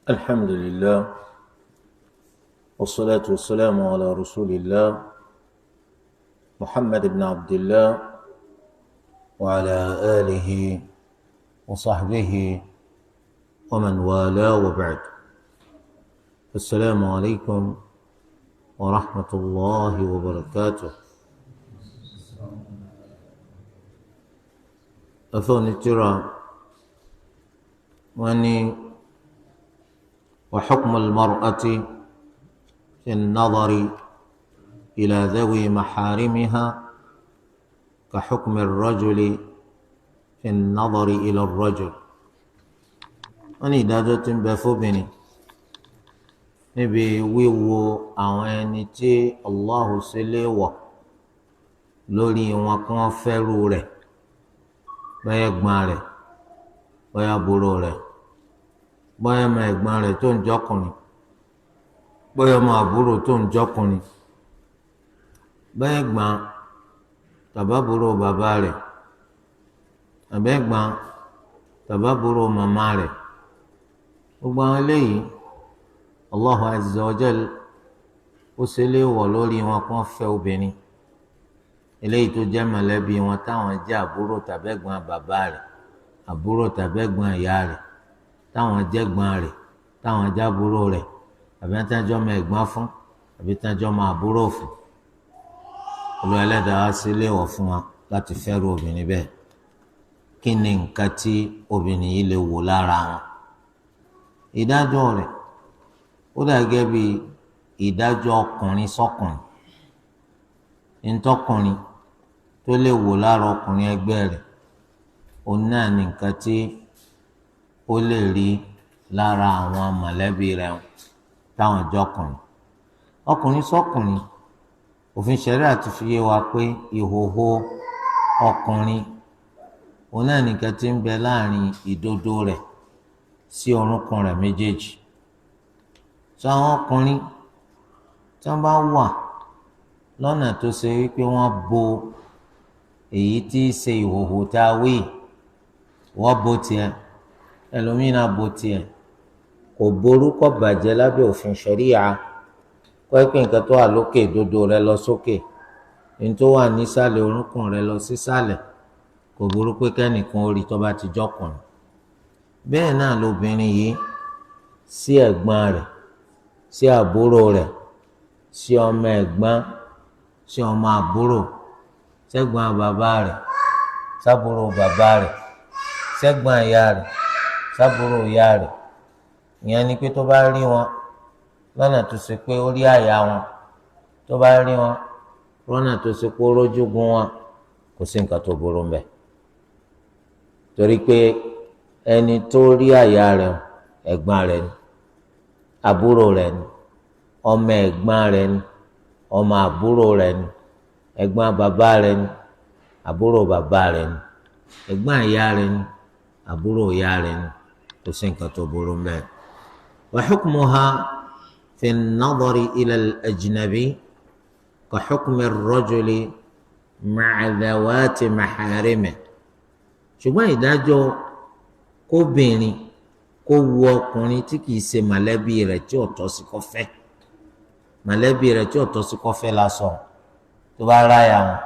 الحمد لله والصلاة والسلام على رسول الله محمد بن عبد الله وعلى آله وصحبه ومن والاه وبعد. السلام عليكم ورحمة الله وبركاته. أفوني ترى وأني وحكم المرأة في النظر إلى ذوي محارمها كحكم الرجل في النظر إلى الرجل. wọ́n ní ìdájọ́ tí ń bẹ fóbìnrin níbi wíwo àwọn ẹni tí Allahu ṣe léèwọ̀ lórí wọn kí wọ́n fẹ́rù rẹ̀, bóyá ẹ̀gbọ́n rẹ̀, bóyá àbúrò rẹ̀, bóyá ọmọ ẹ̀gbọ́n rẹ̀ tó ń jọkùnrin, bóyá ọmọ àbúrò tó ń jọkùnrin, bóyá ẹ̀gbọ́n tàbábúrò bàbá rẹ̀, àbẹ́gbọ́n tàbábúrò màmá rẹ̀. Gbogbo àwọn eléyìí Allahu Azza wa Jal ó ṣe léèwọ̀ lórí wọn kí wọ́n fẹ́ obìnrin eléyìí tó jẹ́ mọ̀lẹ́bí wọn táwọn jẹ́ àbúrò tàbẹ́gbọ́n bàbá rẹ̀, àbúrò tàbẹ́gbọ́n ìyá rẹ̀, táwọn jẹ́gbọ́n rẹ̀, táwọn jábúrò rẹ̀, àbí tájọ́ ọmọ ẹ̀gbọ́n fún, àbí tájọ́ ọmọ àbúrò fún. Olúwa Ẹlẹ́dàá wá ṣe léèwọ̀ fún wọn láti fẹ́rù obìnrin bẹ́ẹ̀. Kí ni nǹkan tí obìnrin yìí lè wò lára wọn? Ìdájọ́ rẹ̀ ó dà gẹ́gẹ́ bí ìdájọ́ ọkùnrin sọ́kùnrin. Ntọ́kùnrin tó lè wò lára ọkùnrin ẹgbẹ́ rẹ̀, òun náà ní nǹkan tí ó lè rí lára àwọn mọ̀lẹ́bí rẹ̀ táwọn jọkùnrin. Ọkùnrin sọ́kùnrin, òfin ṣẹ̀ríà ti fi yé wa pé ìhòhò ọkùnrin òun náà nìkan tí ń bẹ láàrin ìdodo rẹ̀ sí orúnkún rẹ̀ méjèèjì. Sọ àwọn ọkùnrin tí wọ́n bá wà lọ́nà tó ṣe wípé wọ́n bo èyí tí í ṣe ìhòhò tá a wí, wọ́n bo tiẹ̀, ẹlòmínà bo tiẹ̀, kò ború kò bàjẹ́ lábẹ́ òfin ṣẹ̀ríà. Kọ́ pé nǹkan tó wà lókè ìdodo rẹ̀ lọ sókè, ní tó wà nísàlẹ̀ orúnkún rẹ̀ lọ sísàlẹ̀, kò burú pé kẹ́nìkan ó rí tó bá ti jọkùnrin. Bẹ́ẹ̀ náà lobìnrin yìí sí ẹ̀gbọ́n rẹ̀, sí àbúrò rẹ̀, sí ọmọ ẹ̀gbọ́n, sí ọmọ àbúrò, sẹ́gbọ́n bàbá rẹ̀, sábúrò bàbá rẹ̀, sẹ́gbọ́n ìyá rẹ̀, sábúrò ìyá rẹ̀. Ìyẹn ni pé tó bá rí wọn lọ́nà tó ṣe pé ó rí àyà wọn, tó bá rí wọn lọ́nà tó ṣe pé ó rójúgun wọn, kò sí nǹkan tó burú mbẹ̀. Torí pé ẹni tó rí àyà rẹ̀ ẹ̀gbọ́n rẹ̀ ni, àbúrò rẹ̀ ni, ọmọ ẹ̀gbọ́n rẹ̀ ni, ọmọ àbúrò rẹ̀ ni, ẹ̀gbọ́n bàbá rẹ̀ ni, àbúrò bàbá rẹ̀ ni, ẹ̀gbọ́n ìyá rẹ̀ ni, àbúrò ìyá rẹ̀ ni, kò sí nǹkan tó burú mbẹ̀. Wa hukmuha fi an-nadari ila al-ajnabi ka hukmi ar-rajuli ma'a dhawati maharimihi. Ṣùgbọ́n ìdájọ́ kóbìnrin kó wu ọkùnrin tí kìí ṣe mọ̀lẹ́bí rẹ̀ tí ò tọ́ sí kó fẹ́, mọ̀lẹ́bí rẹ̀ tí ò tọ́ sí kó fẹ́ lásán, tó bá ráyà wọn,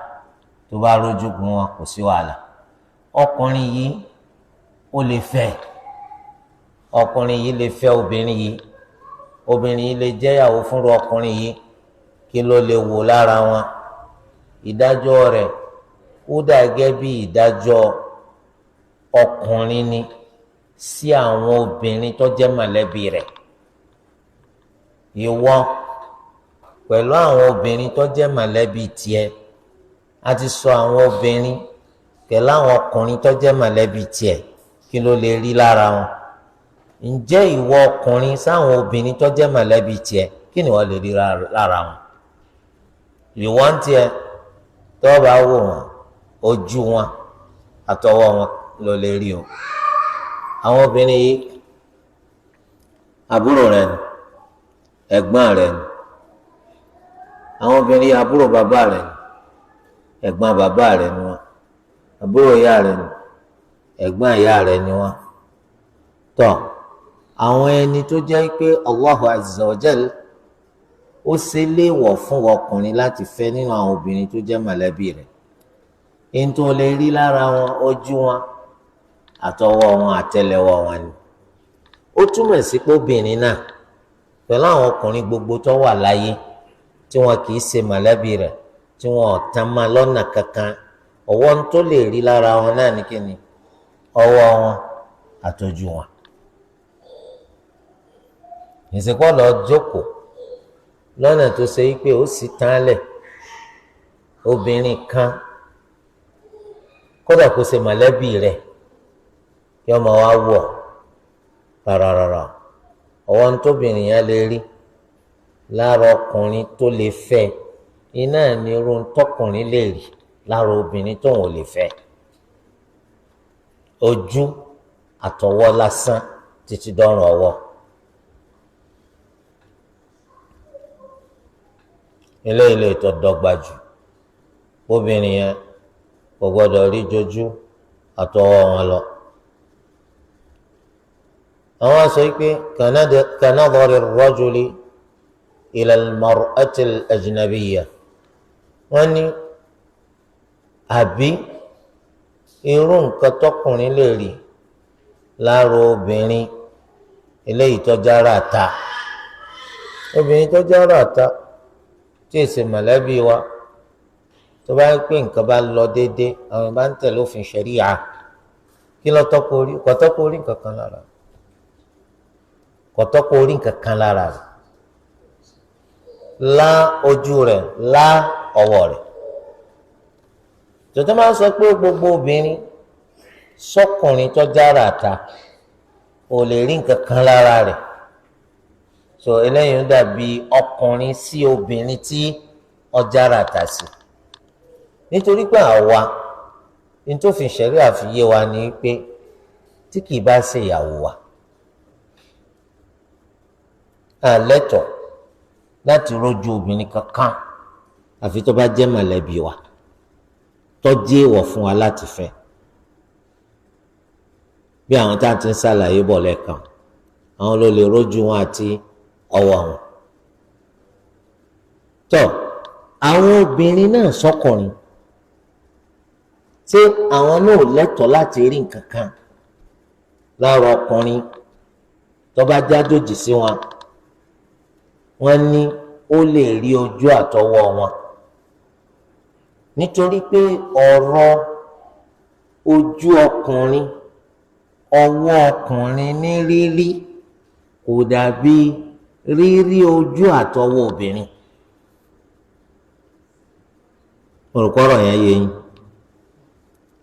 tó bá rójúgun wọn, kò sí wàhálà. Ọkùnrin yìí ó lè fẹ́, ọkùnrin yìí lè fẹ́ obìnrin yìí, obìnrin yìí lè jẹ́yàwó fúnra ọkùnrin yìí. Kí ló lè wò lára wọn? Ìdájọ́ rẹ̀ ó dà gẹ́gẹ́ bí ìdájọ́ ọkùnrin ni sí àwọn obìnrin tó jẹ́ mọ̀lẹ́bí rẹ̀. Ìwọ pẹ̀lú àwọn obìnrin tó jẹ́ mọ̀lẹ́bí tiẹ̀, a ti sọ àwọn obìnrin pẹ̀lú àwọn ọkùnrin tó jẹ́ mọ̀lẹ́bí tiẹ̀, kí ló lè rí lára wọn? Ǹjẹ́ ìwọ ọkùnrin sáwọn obìnrin tó jẹ́ mọ̀lẹ́bí tiẹ̀, kí ni wọ́n lè rí lára wọn? Ìwọ ń tiẹ̀ tó bá wò wọ́n, ojú wọn àtọwọ́ wọn ló lè rí o. Àwọn obìnrin yìí àbúrò rẹ̀ ni, ẹ̀gbọ́n rẹ̀ ni. Àwọn obìnrin yìí àbúrò bàbá rẹ̀ ni, ẹ̀gbọ́n bàbá rẹ̀ ni wọ́n. Àbúrò ìyá rẹ̀ ni, ẹ̀gbọ́n ìyá rẹ̀ ni wọ́n. Tọ́ àwọn ẹni tó jẹ́ pé Allahu azza wa jal ó ṣe léèwọ̀ fún ọkùnrin láti fẹ́ nínú àwọn obìnrin tó jẹ́ mọ̀lẹ́bí rẹ̀ ẹni tó lè rí lára wọn ojú wọn àtọwọ́ wọn àtẹ́lẹwọ́ wọn ni ó túmọ̀ sí pé obìnrin náà pẹ̀lú àwọn ọkùnrin gbogbo tó wà láyé tí wọn kì í ṣe mọ̀lẹ́bí rẹ̀ tí wọn ò tán máa lọ́nà kankan ọwọ́ tó lè rí lára wọn náà ní kíni ọwọ́ wọn àtọ́jú wọn. ìsìnkú lọ jókòó lọ́nà tó ṣe pé ó sì tán lẹ̀ obìnrin kan kódà kó ṣe mọ̀lẹ́bí rẹ̀ kí ọmọ wa wọ̀ rárá ọwọ́ tóbìnrin yẹn lè rí lára ọkùnrin tó lè fẹ́ iná ní irú tọkùnrin lè rí lára obìnrin tóun ò lè fẹ́ ojú àtọwọ́ lásán títí dọ́rùn ọwọ́. ilé tó dọ́gba jù obìnrin yẹn kò gbọdọ̀ rí jojú àtọwọ́ wọn lọ. àwọn sọ pé kanadari rajuli ila al-mar'ati al-ajnabiyya wọ́n ní àbí irú nǹkan tọkùnrin lè rí lára obìnrin eléyìí tó jára ta obìnrin tó jára ta tí èsì mọ̀lẹ́bí wa tó bá pé nǹkan bá lọ déédéé àwọn bá ń tẹ̀lé òfin ṣẹ̀ríà kí ló tọ́kọ orí kò tọ́kọ orí nǹkan kan lára kò tọ́kọ orí nǹkan kan lára rẹ̀ lá ojú rẹ̀ lá ọwọ́ rẹ̀ tòtò máa ń sọ pé gbogbo obìnrin sọkùnrin tó jára ta ò lè rí nǹkan kan lára rẹ̀ so eléyìí ń dàbí ọkùnrin sí obìnrin tí ọjàrà tà sí nítorí pé àwa ní tó fi ṣẹ̀rí àfiyé wa ni pé tí kì í bá ṣe ìyàwó wa àlẹ́tọ̀ láti rójú obìnrin kankan àfi tó bá jẹ́ mọ̀lẹ́bí wa tó jẹ́ èèwọ̀ fún wa láti fẹ́ bí àwọn tá à ti ń ṣàlàyé bọ̀ lẹ́ẹ̀kan àwọn ló lè rójú wọn àti ọwọ́ wọn. tó àwọn obìnrin náà sọkùnrin ṣé àwọn náà lẹ́tọ̀ọ́ láti rí nǹkan kan lára ọkùnrin tó bá jádòjì sí wọn wọ́n ní ó lè rí ojú àtọwọ́ wọn nítorí pé ọ̀rọ̀ ojú ọkùnrin ọwọ́ ọkùnrin ní rírí kò dàbí rírí ojú àtọwọ́ obìnrin. olùkọ́rọ̀ yẹn yé yín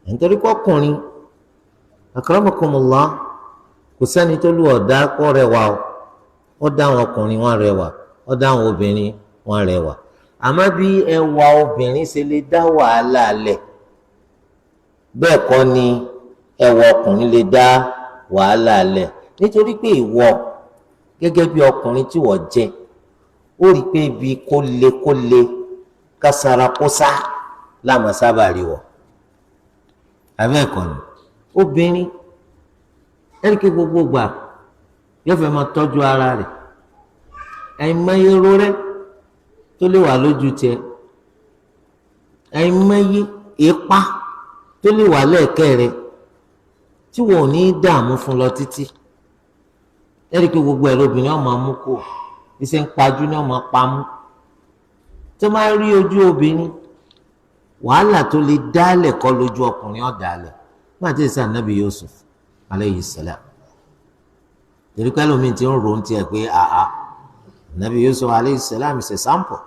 nítorí pọ́kùnrin akramakumullah kò sẹ́ni tó lù ọ̀dá kọ́ rẹwà ó dá àwọn ọkùnrin wọn rẹwà ó dá àwọn obìnrin wọn rẹwà àmọ́ bí ẹwà obìnrin ṣe lè dá wàhálà lẹ̀ bẹ́ẹ̀ kọ́ ni ẹwà ọkùnrin lè dá wàhálà lẹ̀ nítorí pé ìwọ gẹ́gẹ́ bí ọkùnrin tí wọ́n jẹ́ ó rí i pé ibi kó le kásara kó sá láàmú sábà rí wọ abẹ́ ẹ̀kọ́ ni obìnrin ẹ̀ríkì gbogbo gbà yóò fẹ́ máa tọ́jú ara rẹ̀ àìmọye rorẹ́ tó lè wà lójú tiẹ̀ àìmọye ipá tó lè wà lẹ́ẹ̀kẹ́ rẹ̀ tí wọn ò ní dààmú fún lọ títí ẹ̀ríkì gbogbo ẹ̀rọ obìnrin ọmọ mú kó iṣẹ́ ń pajú ní ọmọ pamú tó máa rí ojú obìnrin wàhálà tó lè dálẹ̀ kọ́ lójú ọkùnrin ọ̀dàlẹ̀ má ti sàn Nábì Yusuf aleyhi salam torí pé lómi ti ń ro ń tiẹ̀ pé àá Nábì Yusuf aleyhi salam ṣe sample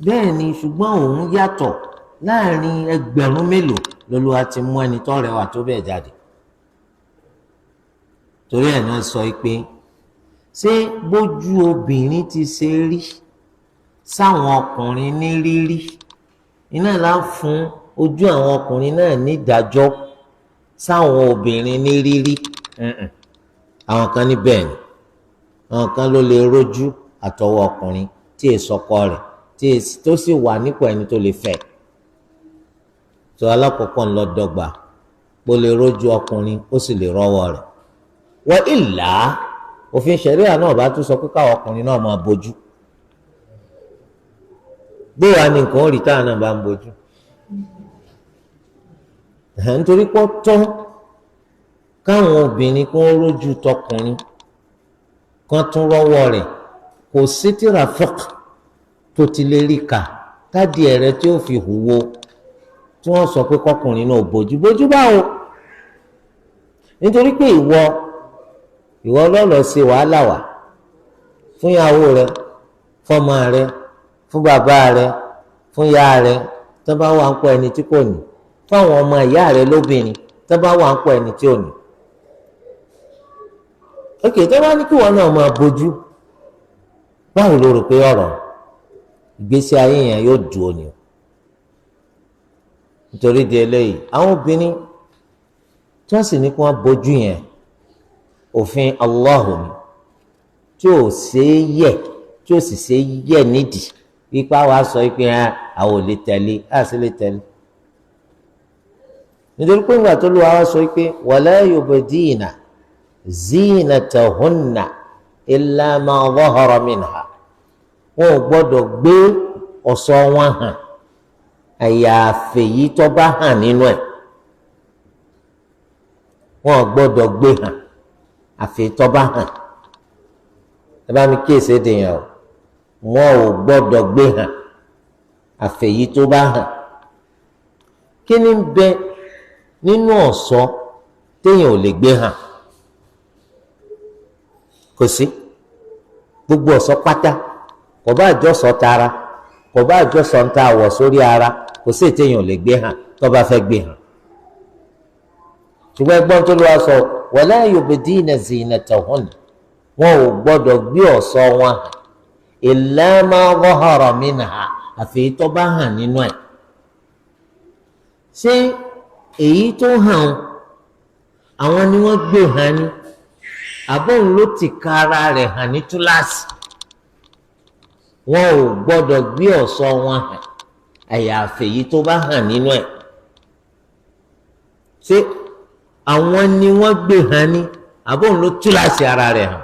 bẹ́ẹ̀ ni ṣùgbọ́n òun yàtọ̀ láàrin ẹgbẹ̀rún mélòó lọ́lọ́wà ti mú ẹni tó rẹwà tó bẹ́ẹ̀ jáde torí ẹ̀ náà sọ pé ṣé bójú obìnrin ti ṣe rí sáwọn ọkùnrin ní rírí iná là ń fún ojú àwọn ọkùnrin náà nídàájọ́ sáwọn obìnrin ní rírí àwọn kan ní bẹ́ẹ̀ ni àwọn kan ló lè rójú àtọwọ́ ọkùnrin tí èsọkọ rẹ̀ tó sì wà nípò ẹni tó lè fẹ́ tó alákọ̀ọ́kọ́ ńlọ dọ́gba bó lè rójú ọkùnrin ó sì lè rọ́wọ́ rẹ̀ wọ́n ìlà òfin ṣẹ̀ríà náà bá tún sọ pé káwọn ọkùnrin náà máa bójú bóyá ní nǹkan ó rí táwọn náà bá ń bójú nítorí pọ́ tán káwọn obìnrin kó rójú tọkùnrin kan tún rọ́wọ́ rẹ̀ kò sí tírà fiqh tó ti lè rí kà káàdì ẹ̀rẹ́ tí ó fi hùwò tí wọ́n sọ pé kọkùnrin náà bójú báwo nítorí pé ìwọ lọ́lọ́ ṣe wàhálà wà fún ìyàwó rẹ fọ́mọ rẹ fún bàbá rẹ fún ìyá rẹ tó bá wà ń pọ̀ ẹni tí kò ní fáwọn ọmọ ìyá rẹ lóbìnrin tó bá wà ń pọ̀ ẹni tí ò ní. ok tó bá ní kí wọn náà máa bójú báwo ló rò pé ọ̀rọ̀ ìgbésí ayé yẹn yóò dùn òní nítorí di eléyìí àwọn obìnrin tí wọ́n sì ní kí wọ́n bójú yẹn òfin Allah ni tí ò ṣeé yẹ tí ò sì ṣeé yẹ nídìí wípé àwa sọ pé àwọn ò lè tẹ̀lé àti lè tẹ̀lé nítorí pé ìgbà tó lù wá sọ pé wala yubdina zinatahunna illa ma zahara minha wọn ò gbọ́dọ̀ gbé ọ̀ṣọ́ wọn hàn àyàfi èyí tó bá hàn nínú ẹ̀ wọn ò gbọ́dọ̀ gbé hàn àfi tó bá hàn ẹ bá mi kíyèsí èdè yẹn o wọn ò gbọ́dọ̀ gbé hàn àfi èyí tó bá hàn kí ni ń bẹ nínú ọ̀ṣọ́ téèyàn ò lè gbé hàn kò sí gbogbo ọ̀ṣọ́ pátá kò bá àjọsọ tara kò bá àjọsọ ń ta àwọ̀ sórí ara kò sí ètéèyàn ò lè gbé hàn tó bá fẹ́ gbé hàn ṣùgbọ́n ẹgbọ́n tó lọ́wọ́ sọ wala yubdina zinatahunna wọn ò gbọ́dọ̀ gbé ọ̀ṣọ́ wọn hàn illa ma zahara minha àfi tó bá hàn nínú ẹ̀ ṣé èyí tó hàn àwọn ni wọ́n gbé hàn ní àbọ̀n ló ti ka ara rẹ̀ hàn ní túláàsì wọn ò gbọ́dọ̀ gbé ọ̀ṣọ́ wọn hàn àyàfi èyí tó bá hàn nínú ẹ̀ ṣé àwọn ni wọ́n gbé hàn ní àbọ̀n ló túláàsì ara rẹ̀ hàn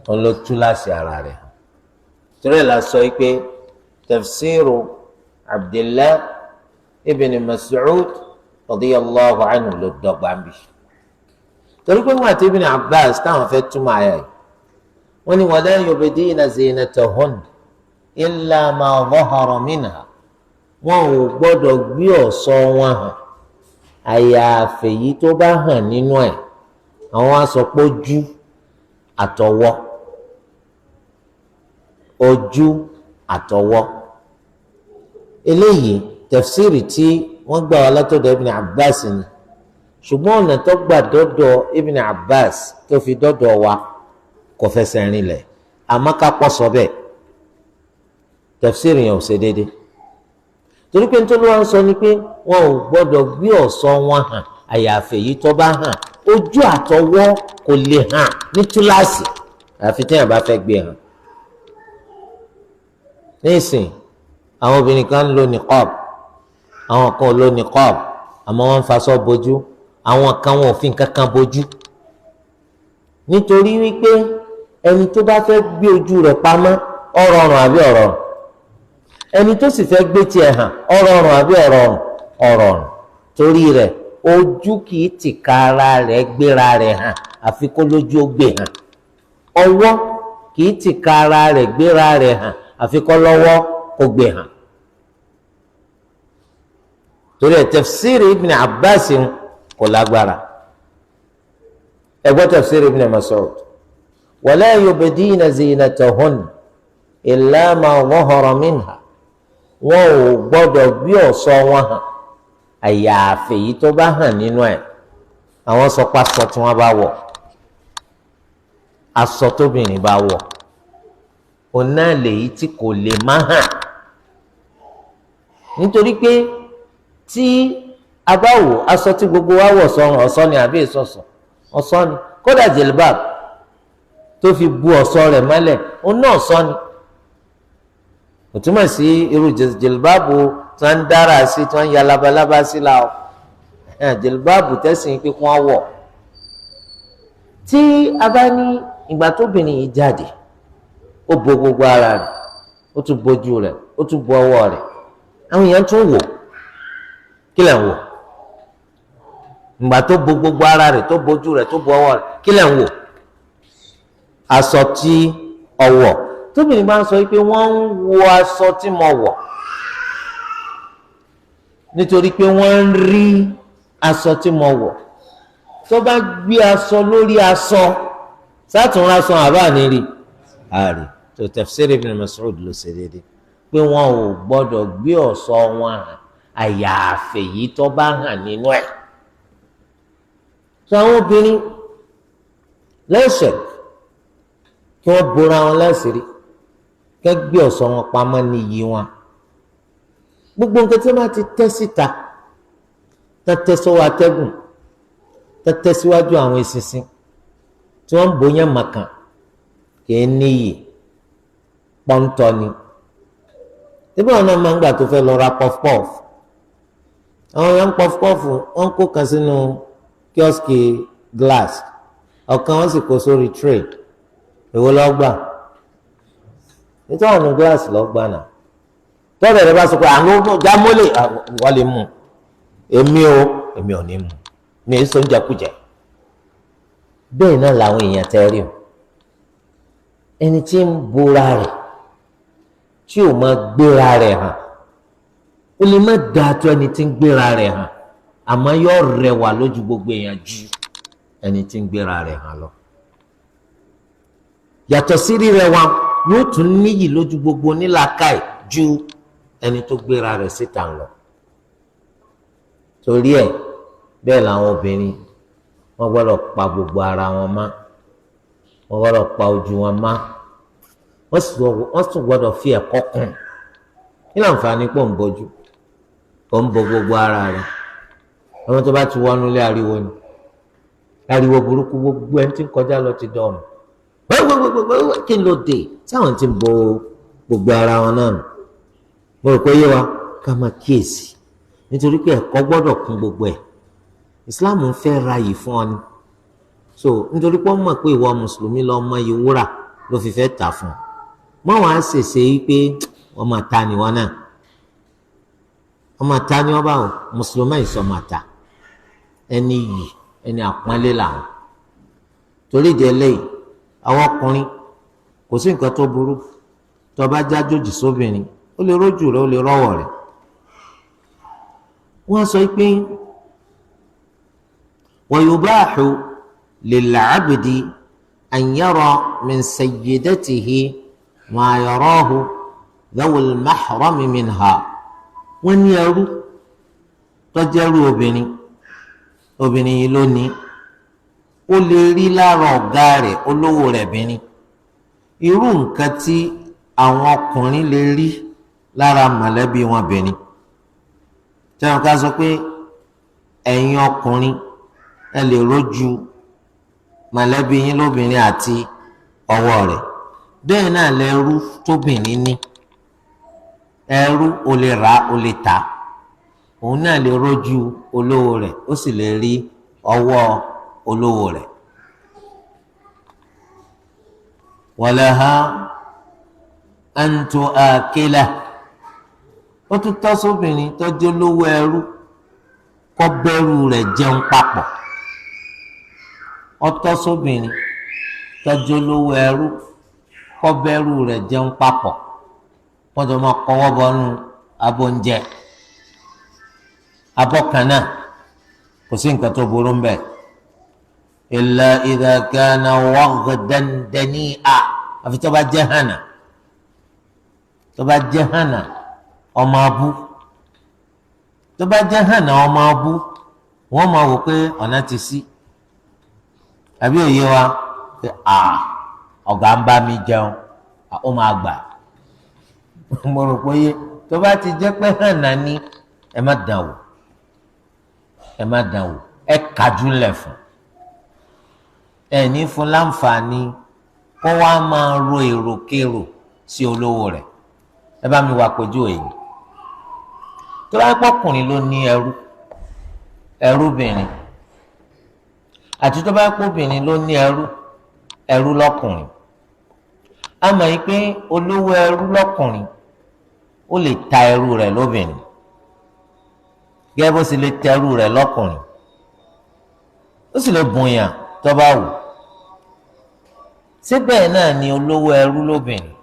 wọn ló túláàsì ara rẹ̀ hàn torí ẹ̀ la sọ pé tafsiru Abdullah ibn Mas'ud radiyallahu anhu ló dọ́gba ń bì torí pé wọn àti Ibn Abbas táwọn fẹ́ túmọ̀ àyà yìí wọ́n ní wala yubdina zinatahunna illa ma zahara minha wọn ò gbọ́dọ̀ gbé ọ̀ṣọ́ wọn hàn àyàfi èyí tó bá hàn nínú ẹ̀ àwọn aṣọ pé ojú àtọwọ́ ojú àtọwọ́ eléyìí tafsiri tí wọ́n gbà wá látọ̀dọ̀ Ibn Abbas ni ṣùgbọ́n ọ̀nà tó gbà dọ́dọ̀ Ibn Abbas tó fi dọ́dọ̀ wa kò fẹsẹ̀ rinlẹ̀ àmọ́ ká pọ̀ sọ bẹ́ẹ̀ tafsiri yẹn ò ṣe déédéé torí pé nítorí wọn sọ ni pé wọn ò gbọ́dọ̀ gbé ọ̀ṣọ́ wọn hàn àyàfi èyí tó bá hàn ojú àtọwọ́ kò lè hàn ní túláàsì àfi téèyàn bá fẹ́ gbé hàn nísìn àwọn obìnrin kan ń lo niqab àwọn kan ò lo niqab àmọ́ wọ́n ń faṣọ bojú àwọn kan wọn ò fi nǹkan kan bojú nítorí wípé ẹni tó bá fẹ́ gbé ojú rẹ̀ pamọ́ ó rọrùn àbí ó rọrùn ẹni tó sì fẹ́ gbé tiẹ̀ hàn ó rọrùn àbí ó rọrùn ó rọrùn torí rẹ̀ ojú kìí tìka ara rẹ̀ gbéra rẹ̀ hàn àfi kó lójú ó gbé hàn ọwọ́ kìí tìka ara rẹ̀ gbéra rẹ̀ hàn àfi kó lọ́wọ́ kó gbé hàn torí ẹ̀ tafsiri Ibn Abbas kò lágbára ẹgbẹ́ tafsiri Ibn Mas'ud wala yubdina zinatahunna illa ma zahara minha wọn ò gbọ́dọ̀ gbé ọ̀ṣọ́ wọn hàn àyàfi èyí tó bá hàn nínú ẹ̀ àwọn sọ pé aṣọ tí wọ́n bá wọ̀ aṣọ tóbìnrin bá wọ̀ òun náà lèyí tí kò lè má hàn nítorí pé tí a bá wò aṣọ tí gbogbo wa wọ̀ sọ́run ọ̀ṣọ́ ni àbí ìsọ̀sọ̀ ọ̀ṣọ́ ni kódà jilbab tó fi bu ọ̀ṣọ́ rẹ̀ mọ́lẹ̀ òun náà ọ̀ṣọ́ ni kò túmọ̀ sí irú jilbabu tí wọ́n ń dára sí tí wọ́n ń ya labalábá sí la ọ jilbabu tẹ̀sìn pé kí wọ́n wọ̀ tí a bá ní ìgbà tóbìnrin yìí jáde ó bo gbogbo ara rẹ̀ ó tún bojú rẹ̀ ó tún bo ọwọ́ rẹ̀ àwọn èèyàn tún wò kí lẹ̀ ń wò ìgbà tó bo gbogbo ara rẹ̀ tó bojú rẹ̀ tó bo ọwọ́ rẹ̀ kí lẹ̀ ń wò aṣọ tí ọwọ́ tóbìnrin bá ń sọ pé wọ́n ń wo aṣọ tí mo wọ̀ nítorí pé wọ́n ń rí aṣọ tí mo wọ̀ tó bá gbé aṣọ lórí aṣọ sátúnra aṣọ àbá nírí àrí tó tafsir Ibn Mas'ud ló ṣe déédéé pé wọn ò gbọ́dọ̀ gbé ọ̀ṣọ́ wọn hàn àyàfi èyí tó bá hàn nínú ẹ̀ tó àwọn obìnrin lẹ́sẹ̀ kí wọ́n bora wọn láṣìírí kí wọ́n gbé ọ̀ṣọ́ wọn pamọ́ ní iyì wọn gbogbo nǹkan tí wọ́n ti tẹ́ síta tẹ́ sọ́wọ́ atẹ́gùn tẹ́ síwájú àwọn eṣinṣin tí wọ́n ń bóyá màkàn kì í níyì pọ́ńtọ́ ni nígbà wọn náà máa ń gbà tó fẹ́ lọ ra puff-puff àwọn yẹn ń puff-puff wọ́n kó kan sínú kíọ́sìkì glass ọ̀kan wọ́n sì kó sórí tray èwo lọ́gbà nítorí àwọn glass lọ́gbà náà tọ́lẹ̀ rẹ bá sọ pé àwọn jámọ́lẹ̀ wọ́n lè mú èmi ò ní mú mi èso ń jẹkújẹ bẹ́ẹ̀ náà làwọn èèyàn tẹ́ rí o ẹni tí ń bora rẹ̀ tí ò máa gbéra rẹ̀ hàn ó lè má dáa tó ẹni tí ń gbéra rẹ̀ hàn àmọ́ yóò rẹwà lójú gbogbo èèyàn ju ẹni tí ń gbéra rẹ̀ hàn lọ yàtọ̀ sí rírẹwà yóò tún níyì lójú gbogbo onílàákàyè ju ẹni tó gbéra rẹ̀ síta lọ torí ẹ̀ bẹ́ẹ̀ làwọn obìnrin wọ́n gbọ́dọ̀ pa gbogbo ara wọn mọ́ wọ́n gbọ́dọ̀ pa ojú wọn mọ́ wọ́n sì gbọ́dọ̀ fi ẹ̀kọ́ kùn kí láǹfààní pọ̀ ń bójú kò ń bo gbogbo ara rẹ̀ ọmọ tó bá ti wọnú ilé ariwo ni ariwo burúkú gbogbo ẹni tí ń kọjá lọ ti dọ̀nù kí ló dé táwọn ti ń bo gbogbo ara wọn náà nù mo rò pé yé wa ká máa kíyèsí nítorí pé ẹ̀kọ́ gbọ́dọ̀ kún gbogbo ẹ̀ Islam ń fẹ́ ra yìí fún ọ ni so nítorí pé wọ́n mọ̀ pé ìwọ mùsùlùmí lọ mọ iye wúrà ló fi fẹ́ tà fún ọ mọ́ wàá ṣèṣe yìí pé wọ́n máa ta ni wọ́n náà wọ́n máa ta ni wọ́n bá wọn mùsùlùmí ìsọ máa ta ẹni yìí ẹni àpọ́nlé làwọn torí ìdí eléyìí àwọn ọkùnrin kò sí nǹkan tó burú tó bá jájòjì sóbìnrin ó lè rójú rẹ̀ ó lè rọ́wọ́ rẹ̀ wọ́n sọ pé wa yubahu lil-'abdi an yara min sayyidatihi ma yarahu dhawul mahrami minha wọ́n ní ẹrú tó jẹ́rú obìnrin yìí lónìí ó lè rí lára ọ̀gá rẹ̀ olówó rẹ̀ bìnrin irú nǹkan tí àwọn ọkùnrin lè rí lára mọ̀lẹ́bí wọn bìnrin tẹ́wọ́n ká sọ pé ẹ̀yin ọkùnrin ẹ lè rójú mọ̀lẹ́bí yín lóbìnrin àti ọwọ́ rẹ̀ bẹ́ẹ̀ náà lẹ́rú tóbìnrin ní ẹrú o lè rà o lè tà òun náà lè rójú olówó rẹ̀ ó sì lè rí ọwọ́ olówó rẹ̀ walaha an tu'akilah ó tún tọ́ sóbìnrin tọ́jú olówó ẹrú kọ́ bẹ́rù rẹ̀ jẹun papọ̀ ó tọ́ sóbìnrin tọ́jú olówó ẹrú kọ́ bẹ́rù rẹ̀ jẹun papọ̀ wọ́n jọ máa kọ́wọ́ bọ́nú abọ́ oúnjẹ abọ́ kan náà kò sí nǹkan tó burú ń bẹ̀ illa idha kana waghdan dani'a àfi tó bá jẹ́ hànà ọmọ abú tó bá jẹ́ hànà ọmọ abú wọ́n máa wò pé ọ̀nà ti ṣí àbí òye wa pé ọ̀gá ń bá mi jẹun ó máa gbà mo rò pé tó bá ti jẹ́ pé hànà ni ẹ má dàn wò ẹ kájú ńlẹ̀ fún ẹ ní fún láǹfààní kó wá máa ro èròkérò sí olówó rẹ̀ ẹ bá mi wá pẹ̀jú èyí tó bá pọ́kùnrin ló ní ẹrúbìnrin àti tó bá pọ̀ obìnrin ló ní ẹrú lọ́kùnrin a mọ̀ yìí pé olówó ẹrú lọ́kùnrin ó lè ta ẹrú rẹ̀ lóbìnrin gẹ́gẹ́ bó sì lè tẹ ẹrú rẹ̀ lọ́kùnrin ó sì lè bùnyàn tó bá wù síbẹ̀ náà ni olówó ẹrú lóbìnrin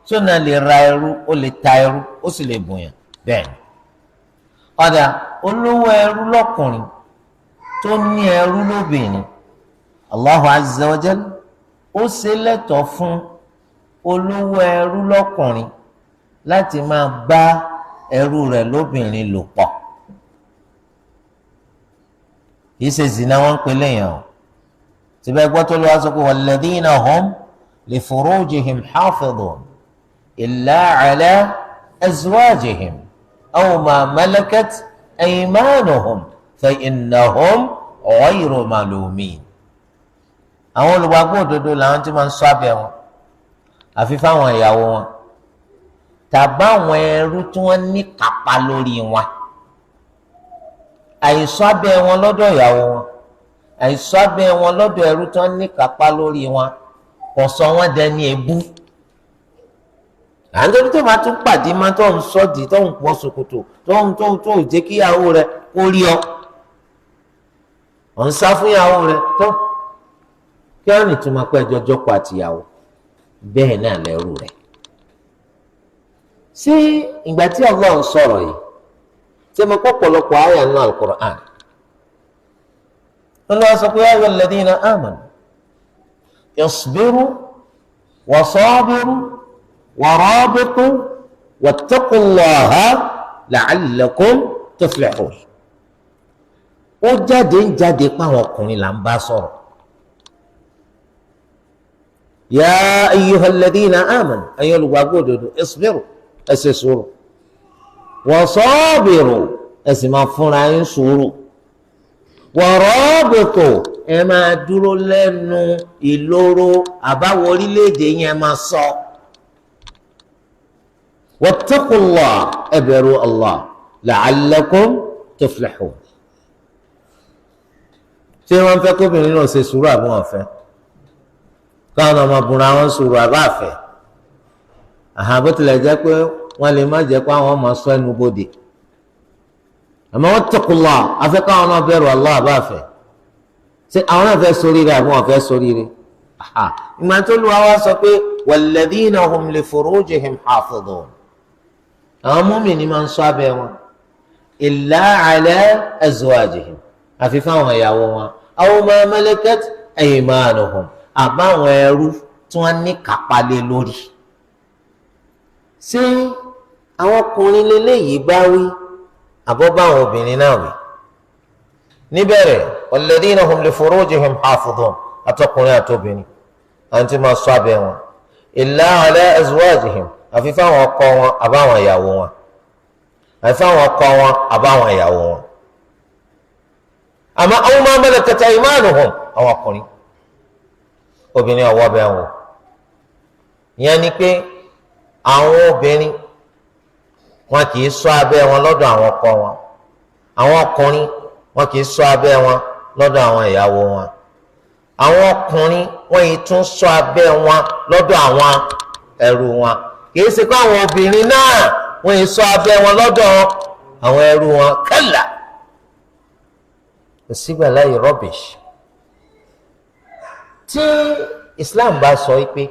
tó náà lè ra ẹrú ó lè ta ẹrú ó sì lè bùnyàn bẹ́ẹ̀ ni ọ̀dà olówó ẹrú lọ́kùnrin tó ní ẹrú lóbìnrin Allahu azza wa jal ó ṣe lẹ́tọ̀ọ́ fún olówó ẹrú lọ́kùnrin láti máa bá ẹrú rẹ̀ lóbìnrin lò pọ̀ kì í ṣe zina wọn ń pè léyìn o síbẹ̀ gbọ́ tó lọ́wọ́ sọ pé walladhina hum li furujihim hafidhun illa ala azwajihim aw ma malakat aymanuhum fa innahum ghayru malumin. àwọn olùgbàgbọ́ òdodo làwọn tí máa ń ṣọ́ abẹ́ wọn àfi fáwọn ìyàwó wọn tàbá àwọn ẹrú tí wọ́n ní kápá lórí wọn àìṣọ́ abẹ́ wọn lọ́dọ̀ ìyàwó wọn àìṣọ́ abẹ́ wọn lọ́dọ̀ ẹrú tí wọ́n ní kápá lórí wọn kò sọ wọ́n dẹni èébú àǹtọ́jú tó máa tún pàdé máa tó ń sọ́ọ̀dì tó ń pọ̀ ṣòkòtò tó ń jẹ́ kí ìyàwó rẹ̀ kó rí ọ̀ ń sá fún ìyàwó rẹ̀ tó kí wọ́n ní túmọ̀ pé ẹjọ́jọ́ pa àtìyàwó bẹ́ẹ̀ náà lẹ́rù rẹ̀ ṣé ìgbà tí Allah ń sọ̀rọ̀ yìí ṣé mo kọ́ pọ̀lọpọ̀ àyà nínú Al-Qur'an Allah sọ pé ya ayyuhal ladhina amanu isbiru wa sabiru wa rabitu wattaqullaha la'allakum tuflihun ó jáde páwọn ọkùnrin là ń bá sọ̀rọ̀ ya ayyuhal ladhina amanu ẹ̀yin olùgbàgbọ́ òdodo isbiru ẹ ṣe sùúrù wa sabiru ẹ sì máa fúnra yín sùúrù wa rabitu ẹ máa dúró lẹ́nu ìloro àbáwọ orílẹ̀-èdè yẹn ẹ máa sọ wattaqullah ẹ bẹ̀rù Allah la'allakum tuflihun. ṣé wọ́n fẹ́ kóbìnrin náà ṣe sùúrù àbí wọ́n fẹ́ káwọn ọmọ bùnra wọn sùúrù àbá àfẹ́ bó tilẹ̀ jẹ́ pé wọ́n lè má jẹ́ pé àwọn ọmọ sọ ẹnu bodè àmọ́ wattaqullah afẹ́ káwọn náà bẹ̀rù Allah àbá àfẹ́ ṣé àwọn náà fẹ́ ṣoríire àbí wọ́n fẹ́ ṣoríire ìgbà tó lu àwa sọ pé walladhina hum li furujihim hafidhun àwọn mùmínì máa ń ṣọ́ abẹ́ wọn illa ala azwajihim àfi fáwọn ìyàwó wọn aw ma malakat aymanuhum àbáwọn ẹrú tí wọ́n ní kápálẹ lórí. ṣé àwọn ọkùnrin lélẹyìí bá wí àbọ̀ báwọn obìnrin náà wí. níbẹ̀rẹ̀ walladhina hum li furujihim hafidhun àtọkùnrin àtobìnrin àti máa ṣọ́ abẹ́ wọn illa ala azwajihim àfi fáwọn ọkọ wọn àbáwọn ìyàwó wọn àfi fáwọn ọkọ wọn àbáwọn ìyàwó wọn. àmọ́ aw ma malakat aymanuhum àwọn ọkùnrin obìnrin ọwọ́ bẹ́ẹ̀ wò ìyẹn ni pé àwọn obìnrin wọn kì í ṣọ́ abẹ́ wọn lọ́dọ̀ àwọn ọkọ wọn àwọn ọkùnrin wọn kì í ṣọ́ abẹ́ wọn lọ́dọ̀ àwọn ìyàwó wọn àwọn ọkùnrin wọn yìí tún ṣọ́ abẹ́ wọn lọ́dọ̀ àwọn ẹrú wọn kì í ṣe pé àwọn obìnrin náà wọn yìí ṣọ́ abẹ́ wọn lọ́dọ̀ àwọn ẹrú wọn kálá kò sígbà láyé rubbish. tí Islam bá sọ pé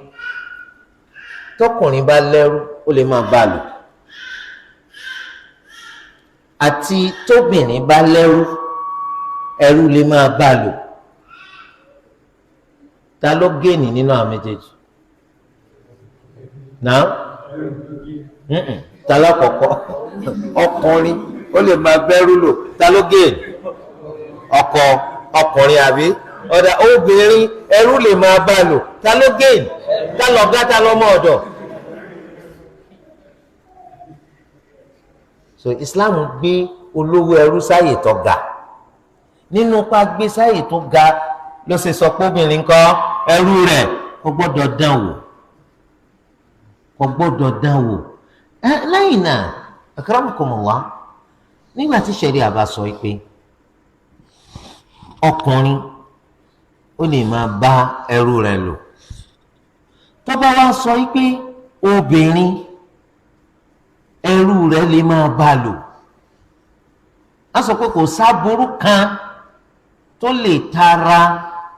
tọkùnrin bá lẹ́rú ó lè máa bá lò àti tóbìnrin bá lẹ́rú ẹrú lè máa bá lò ta ló gẹ̀ẹ́nì nínú àwọn méjèèjì náà ta lákọ̀ọ́kọ́ ọkùnrin ó lè máa bẹ́rú lò ta ló gẹ̀ẹ́nì ọkùnrin àbí ọ̀dà obìnrin ẹrú lè máa bá lò ta ló gẹ̀ẹ́nì ta lọ̀gá ta lọ́mọ ọ̀dọ̀. so Islam gbé olówó ẹrú sáyè tó ga nínú pa gbé sáyè tó ga ló ṣe sọ pé obìnrin kọ́ ẹrú rẹ̀ kò gbọ́dọ̀ dán wò lẹ́yìn náà akramakumullah nígbà tí ṣẹ̀ríà bá sọ pé ọkùnrin ó lè máa bá ẹrú rẹ̀ lò. tó bá wá sọ pé obìnrin ẹrú rẹ̀ lè máa bá lò, á sọ pé kò sáburú kan tó lè tara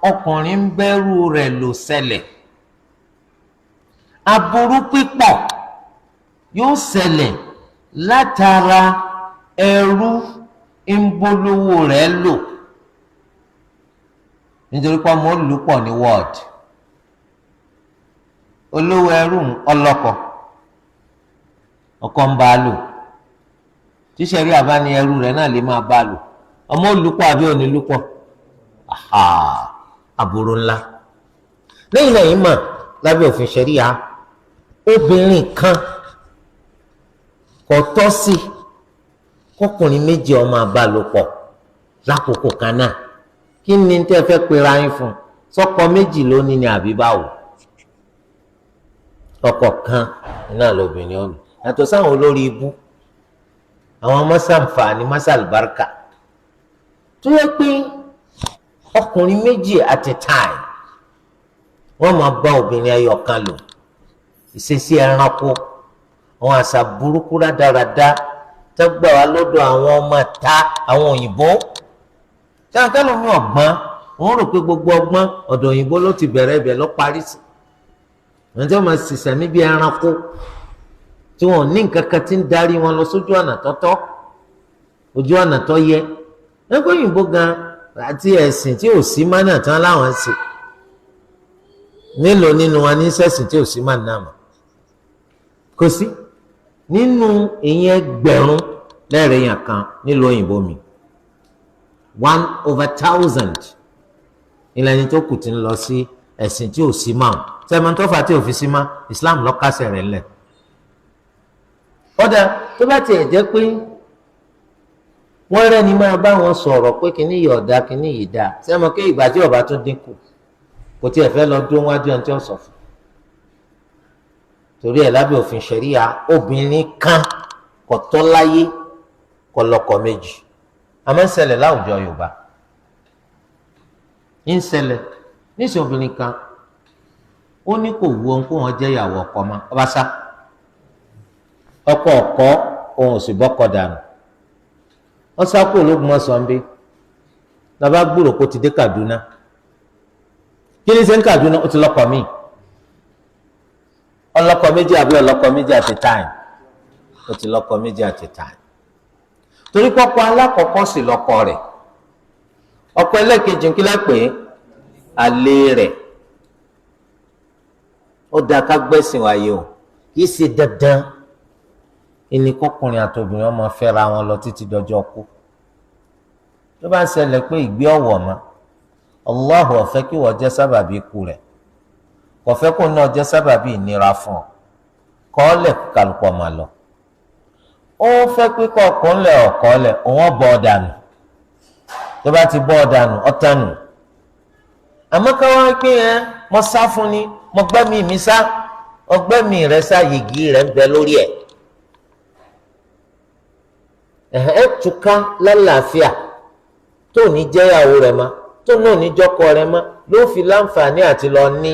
ọkùnrin ń bẹ́rù rẹ̀ lò ṣẹlẹ̀. aburú pípọ̀ yóò ṣẹlẹ̀ látara ẹrú ń bólówó rẹ̀ lò, nítorí pé ọmọ olùpọ̀ ní wọ́ọ̀dù. olówó ẹrú ọlọ́kọ, ọkọ ń bá a lò, tíṣẹ̀rí àbáni ẹrú rẹ̀ náà lè máa bá a lò, ọmọ olùpọ̀ àbí onílùpọ̀, aburú ńlá. lẹ́yìn lẹ́yìn mọ̀ lábẹ́ òfin ṣẹ̀ríà, obìnrin kan kò tọ́ sí kọkùnrin méjì ó máa bá lò pọ̀ lákòókò kan náà. kí ni tẹ́ fẹ́ pera yín fún? sọ́kọ méjì lónìí ni àbí báwo? ọkọ kan náà lóbìnrin ọ̀nà, yàtọ̀ sáwọn olórí ibú, àwọn mọ́sàǹfààní mọ́sàlùbáríkà tó yẹ pé ọkùnrin méjì at a time wọ́n máa bá obìnrin ẹyọ kan lò. ìṣesí ẹranko, àwọn àṣà burúkú rádaràda tó gbà wá lọ́dọ̀ àwọn ọmọ ta àwọn òyìnbó. tí wọn kẹ́lò ní ọ̀gbọ́n, wọ́n rò pé gbogbo ọgbọ́n ọ̀dọ̀ òyìnbó ló ti bẹ̀rẹ̀ ibẹ̀ ló parí sí. wọ́n tí wọ́n máa ṣiṣẹ́ níbi ẹranko tí wọ́n ní nǹkan kan tí ń darí wọn lọ sójú ọ̀nà tọ́tọ́, ojú ọ̀nà tó yẹ. ẹgbẹ́ òyìnbó gan àti ẹ̀sìn tí ò sí mánà tán láwọn ń ṣe, mélòó nínú wọn ní sẹ́sìn tí ò sí mánà mọ́? kò sí. nínú ìyẹn ẹgbẹ̀rún lẹ́rìí yàn kan nílùú òyìnbó mi, 1/1000 ilẹ̀ ẹni tó kù ti ń lọ sí ẹ̀sìn tí ò sí máa. sẹ́mi tó fà tí ò fi sí máa, Islam lọ́kàsẹ̀ rẹ̀ lẹ̀. ọ̀dà tó bá tiẹ̀ jẹ́ pé wọ́n rẹ́ni máa bá wọn sọ̀rọ̀ pé kíní yìí ọ̀dà kíní yìí dáa, sẹ́mi kí ìgbà tí ọba tún dínkù kò tiẹ̀ fẹ́ lọ dún wájú ẹni tí ó sọ fún. torí ẹ̀ lábẹ́ òfin ṣẹ̀ríà, obìnrin kan kò tọ́ láyé kó lọ́kọ méjì. àmọ́ ń ṣẹlẹ̀ láwùjọ Yorùbá, ń ṣẹlẹ̀ níṣẹ́ obìnrin kan ó ní kò wù ohun kó wọn jẹ́ ìyàwó ọkọ mọ́, ọba sá ọkọ òun ò sì bọ́kọ dànù. wọ́n sá kúrò l'Ógbómọ̀ṣọ́ ń bí, lọ́ba gbúrò kó ti dé Kaduna. kí ni ṣe ń Kaduna? ó ti lọ́kọ míì. ọlọ́kọ méjì àbí ọlọ́kọ méjì at a time? ó ti lọ́kọ méjì at a time. torí pọ́pọ́ alákọ̀ọ́kọ́ sì lọ́kọ rẹ̀, ọkọ ẹlẹ́kejì kí lẹ́ pè é? àlè rẹ̀. ó dáa ká gbẹ́sìn wáyé o, kìí ṣe dandan ẹni kọkùnrin àtòbìnrin ọmọ fẹ́ra wọn lọ títí dọjọ́ kú. tó bá ń ṣẹlẹ̀ pé ìgbé ọ̀wọ̀ mọ́, Allahu ó fẹ́ kí wọ́n jẹ́ sábàbí ikú rẹ̀, kò fẹ́ kó náà jẹ́ sábàbí ìnira fún ọ, kọ́ lẹ̀ kálukọ́ máa lọ. ó fẹ́ pé kọ́ ọkùnrin ọ̀kọ́ lẹ̀ òun bọ́ ọ dànù. tó bá ti bọ́ ọ dànù ọ̀tánù. àmọ́ ká wá pé mo sá fún ni, mo gbẹ́mí mi sá, ọgbẹ́mí rẹ̀ sá, yìgì rẹ̀ ń bẹ lórí ẹ̀. ẹ̀ túká lálàáfíà, tó ní jẹ́yàwó rẹ̀ ma, tó náà ní jọ́kọ rẹ̀ ma, ló fi láǹfààní àti lọ ní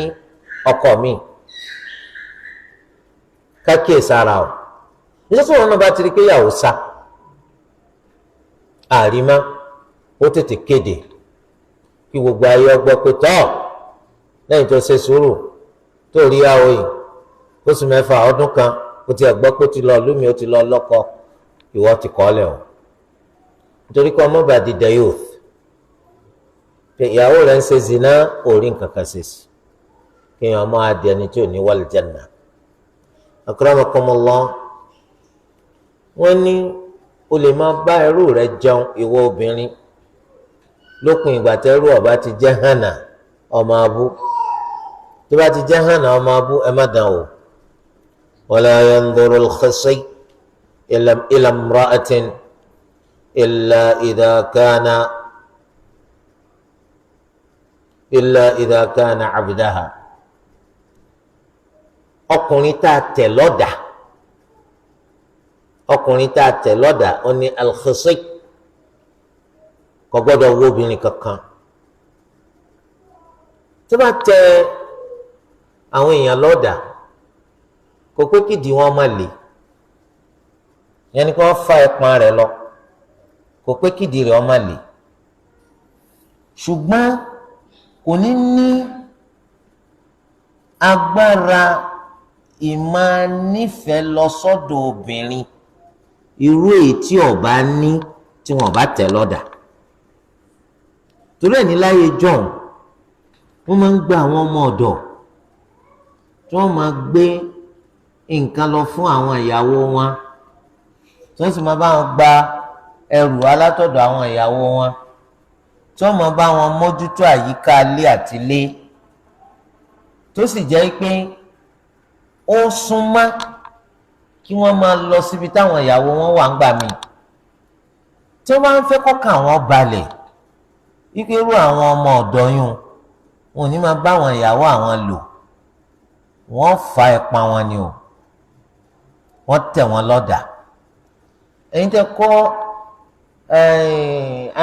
ọkọ mi. kákíyè sára o, nítorí wọn náà bá ti rí pé ìyàwó sá àrímá, ó tètè kéde kí gbogbo ayé ọgbọ́ pé tọ́ lẹ́yìn tó ṣe sùúrù tó rí ìyàwó yìí oṣù 6 ọdún kan, ó ti gbọ́ pé ó ti lọ lómi, ó ti lọ lọ́kọ, ìwọ ti kọ́ lẹ̀ o. nítorí kọ́ ọmọ bá di dayuth pé ìyàwó rẹ̀ ń ṣe zina, orí nǹkan kan ṣe sí, kéèyàn máa di ẹni tí ò ní wal janna. akramakumullah, wọ́n ní o lè máa bá ẹrú rẹ̀ jẹun, ìwọ obìnrin, lópin ìgbà tẹ́rú ọba ti jẹ́ hànà ọmọ abú. tó bá ti jẹ́ hànà ọmọ abú, ẹ má dán o. wala yanzuru al-khasi ila imra'atin illa idha kana abdaha. ọkùnrin tá a tẹ̀ lọ́dà, ọkùnrin ó ní al-khasi, kò gbọ́dọ̀ wo obìnrin kankan tó bá tẹ àwọn èèyàn lọ́dà kò pé kídìí wọn má le, yẹn ni kí wọ́n fa ẹpọn rẹ̀ lọ, kò pé kídìí rẹ̀ má le, ṣùgbọ́n kò ní ní agbára ìmáa nífẹ̀ẹ́ lọ sọ́dọ̀ obìnrin irú èyí tí ọba ní tí wọn bá tẹ̀ lọ́dà. torí ẹ̀ ní láyé john wọ́n máa ń gba àwọn ọmọ ọ̀dọ̀ tí wọ́n máa gbé nǹkan lọ fún àwọn ìyàwó wọn tí wọ́n sì máa bá wọn gba ẹrù alátọ̀dọ̀ àwọn ìyàwó wọn tí wọ́n máa bá wọn mójútó àyíká ilé àti ilé, tó sì jẹ́ pé ó súnmọ́ kí wọ́n máa lọ síbi táwọn ìyàwó wọn wà ń gbà mí tí wọ́n bá ń fẹ́ kọ́kàn àwọn balẹ̀ wípé irú àwọn ọmọ ọ̀dọ́ yún wọn ò ní máa bá àwọn ìyàwó àwọn lò, wọ́n fa ẹ̀pọ̀n wọn ni o, wọ́n tẹ̀ wọ́n lọ́dà. ẹ̀yin tẹ́ kọ́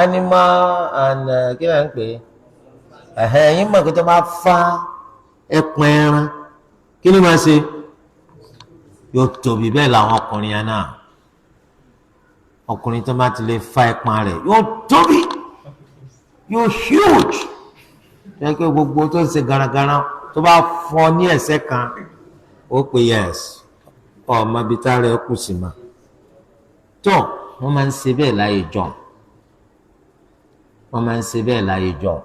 animal and kí ló ń pè é, ẹ̀yin mọ̀ pé tó máa fa ẹ̀pọ̀n ẹran kí ni máa ṣe, yóò tóbi. bẹ́ẹ̀ làwọn ọkùnrin yẹn náà, ọkùnrin tó bá ti lè fa ẹpọn rẹ̀ yóò tóbi, yóò huge, jẹ́ pé gbogbo tó ń ṣe garagara tó bá fọ́ ní ẹsẹ̀ kan ó pè yes ọmọ ibi tá rẹ̀ kù sí ma. tó wọ́n máa ń ṣe bẹ́ẹ̀ láyé jọ̀ọ́, wọ́n máa ń ṣe bẹ́ẹ̀ láyé jọ̀ọ́.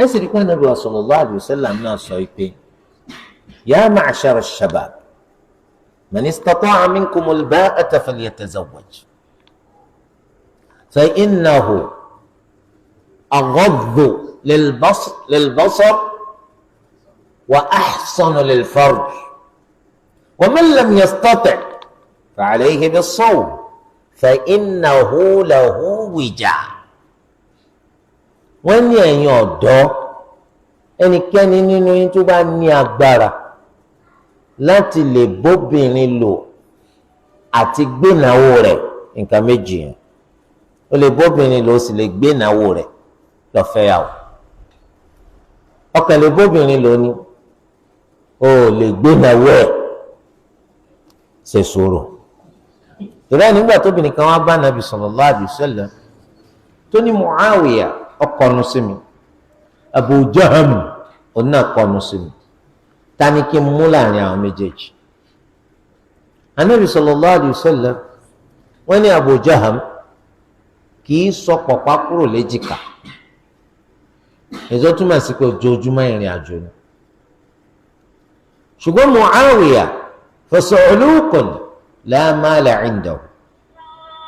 ẹ sì rí pé Ànábì sallallahu alaihi wasallam náà sọ pé ya ma'shara ash-shabab man istata'a minkum al-ba'ata falyatazawwaj fa innahu aghaddu lil-basar wa ahsanu lil-farj wa man lam yastati' fa alayhi bis-sawm fa innahu lahu wija'. wọ́n ní ẹ̀yin ọ̀dọ́ ẹnikẹ́ni nínú yín tó bá ní agbára láti lè bóbìnrin lò àti gbénáwó rẹ̀, nǹkan méjì yẹn, ó lè bóbìnrin lò ó sì lè gbénáwó rẹ̀ lọ́fẹ̀yàwó. ọkàn lè bóbìnrin lò ní ó lè gbénáwó ẹ̀, ṣe sùúrù. ìrẹ́ nígbà tóbìnrin kan wá bá Nàbì sallallahu alaihi wasallam tó ní Muawiya ọkọ̀nu sí mi, Abu Jaham òun náà kọ̀nu sí mi, ta ni kí n mú láàrin àwọn méjèèjì? Ànábì sallallahu alaihi wasallam wọ́n ní Abu Jaham kì í sọ pọ̀pá kúrò léjìká, èso túmọ̀ sí pé ojoojúmọ́ ìrìn àjò ni. ṣùgbọ́n Muawiya fasa'ulukun la mala indahu,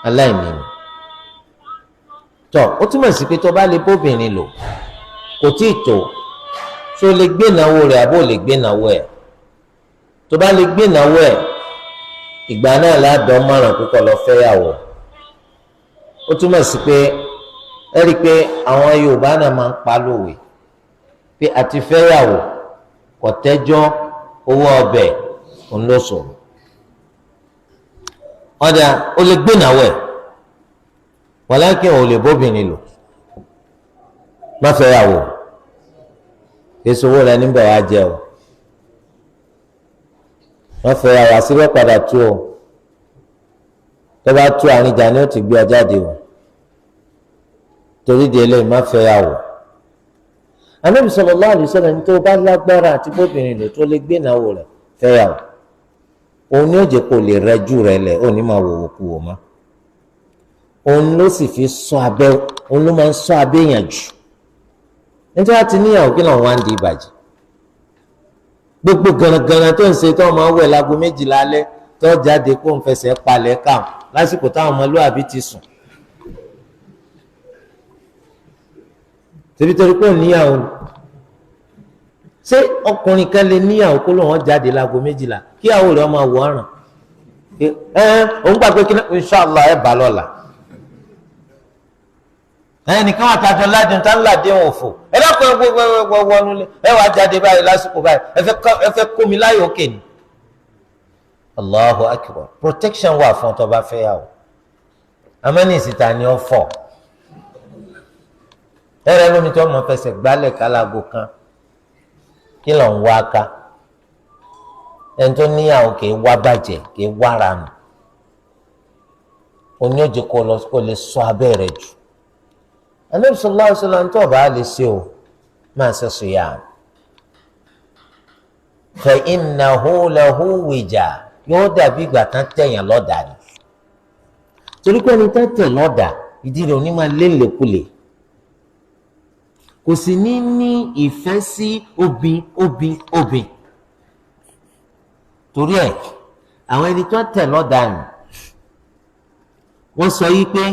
aláìní ni. tọ́ ó túmọ̀ sí pé tó bá lè bóbìnrin lò kò tí ì tó, so lè gbé ìnáwó rẹ̀ àbó lè gbé ìnáwó ẹ̀. tó bá lè gbé ìnáwó ẹ̀, ìgbà náà ládọ́ márùn púpọ̀ lọ fẹ́yàwó. ó túmọ̀ sí pé ẹ rí i pé àwọn Yorùbá náà máa ń pa lówe pé àti fẹ́yàwó kò tẹ́jọ́ owó ọbẹ̀ òun ló sọ̀rọ̀. ọ̀dà ó lè gbé ìnáwó ẹ̀ wàlákìn ò lè bóbìnrin lò, má fẹ́yàwó èso owó rẹ níbẹ̀ wá jẹ o, wọ́n fẹ́yàwó àṣírí padà tú o, tó bá tú àárín ìjà ni ó ti gbé ọ jáde o, torí di eléyìí má fẹ́yàwó. Ànábì sallallahu alaihi wasallam tó bá lágbára àti bóbìnrin lò tó lè gbé ìnáwó rẹ̀ fẹ́yàwó, òun ni ó jẹ́ kó lè rẹ́jú rẹ̀ lẹ̀, ó ní máa wòwò kú wò má. òun ló sì fi sọ abẹ́, òun ló máa ń sọ abẹ́ yàn jù. nítorí àti níyàwó kí lóun wá ń di ìbàjẹ́, gbogbo gànàgànà tó ń ṣe tó máa ń wẹ̀ láago 12 alẹ́ tó jáde kó ń fẹsẹ̀ palẹ̀ káwọn lásìkò táwọn ọmọlúwàbí ti sùn. ṣebí torí pé òun níyàwó ni, ṣé ọkùnrin kan lè níyàwó kó lóun jáde láago 12 kíyàwó rẹ̀ ọmọ àwọ̀ ọ̀ràn òun gbàgbé kí inṣàlá ẹ̀ bá lọ́la. ẹnìkan àtàjọ ládùn tá ń làdé wọn fò ẹ dákun gbogbo wọnú lé ẹ wàá jáde báyìí lásìkò báyìí ẹ fẹ́ kó mi láyò òkè ni. Allahu akbar, protection wà fún ọtọ bá fẹ́ yàwó, amẹ́ni ìsìta ni ó fọ̀ ẹrẹ lómi tí wọ́n mọ̀ fẹsẹ̀ gbálẹ̀ kálago kan kí ló ń wá ká ẹni tó níyàwó kì í wá bàjẹ́ kì í wá ranù oní òjò kó lè sọ abẹ́ rẹ̀ jù Ànábì sallallahu alaihi wasallam tó bá lè ṣe o máa ṣe siyam fa innahu lahu wija yóò dàbí ìgbà tán tẹ̀yàn lọ́dà ni torí pé ẹni tán tẹ̀ lọ́dà ìdí rẹ̀ òní máa lélẹ̀kulè kò sì ní ìfẹ́ sí obìn torí ẹ̀ àwọn ẹni tó tẹ̀ lọ́dà ni wọ́n sọ yìí pé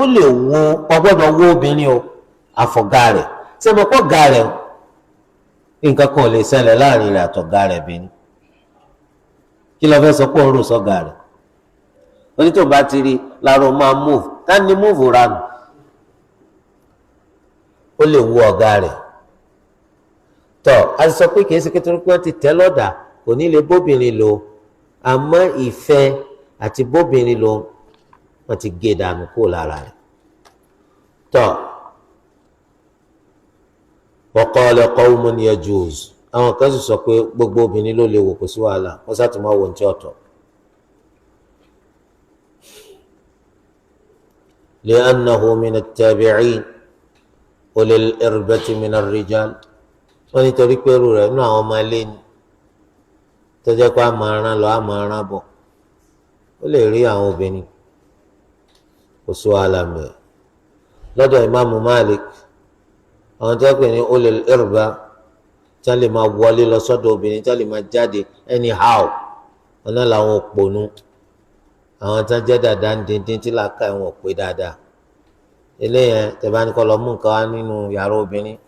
ó lè wo ọgbọ́dọ̀ wo obìnrin o àfọ̀gá rẹ̀ sẹ́mi kọ́ ga rẹ̀ o nǹkan kan ò lè ṣẹlẹ̀ láàrin rẹ̀ àtọ̀gá rẹ̀ bí ní kí ló fẹ́ sọ pé òun rò sọ́gà rẹ̀ onítò bá ti rí láàárọ̀ máa move ká ní move ranù ó lè wo ọ̀gá rẹ̀ tọ́ a sọ pé kìí ṣe kékeré pé wọ́n ti tẹ́ lọ́dà kò ní lè bóbìnrin lò àmọ́ ìfẹ́ àti bóbìnrin lò wọ́n ti gé dànù kó lára rẹ̀ tọ́ wa qala qawmun yajuz àwọn kan sì sọ pé gbogbo obìnrin ló lè wò kò sí wàhálà wọ́n sá tún máa wò ní tí ọ̀tọ̀ li'annahu min at-tabi'in ulil irbati min ar-rijal wọ́n nítorí pé irú rẹ̀ nínú àwọn ọmọ ilé ni tó jẹ́ pé a máa rán lọ a máa rán bọ̀ ó lè rí àwọn obìnrin kò sí wàhálà mẹ́ lọ́dọ̀ ìmáàmù Malik àwọn tó pè ní ulil irba tí wọ́n lè máa wọlé lọ sọ́dọ̀ obìnrin tí wọ́n lè máa jáde anyhow wọn náà làwọn òpònú àwọn tó jẹ́ dáadáa ń díndín tí làákà wọn ò pé dáadáa eléyẹn tẹ́ bá ní kó lọ mú nǹkan wá nínú yàrá obìnrin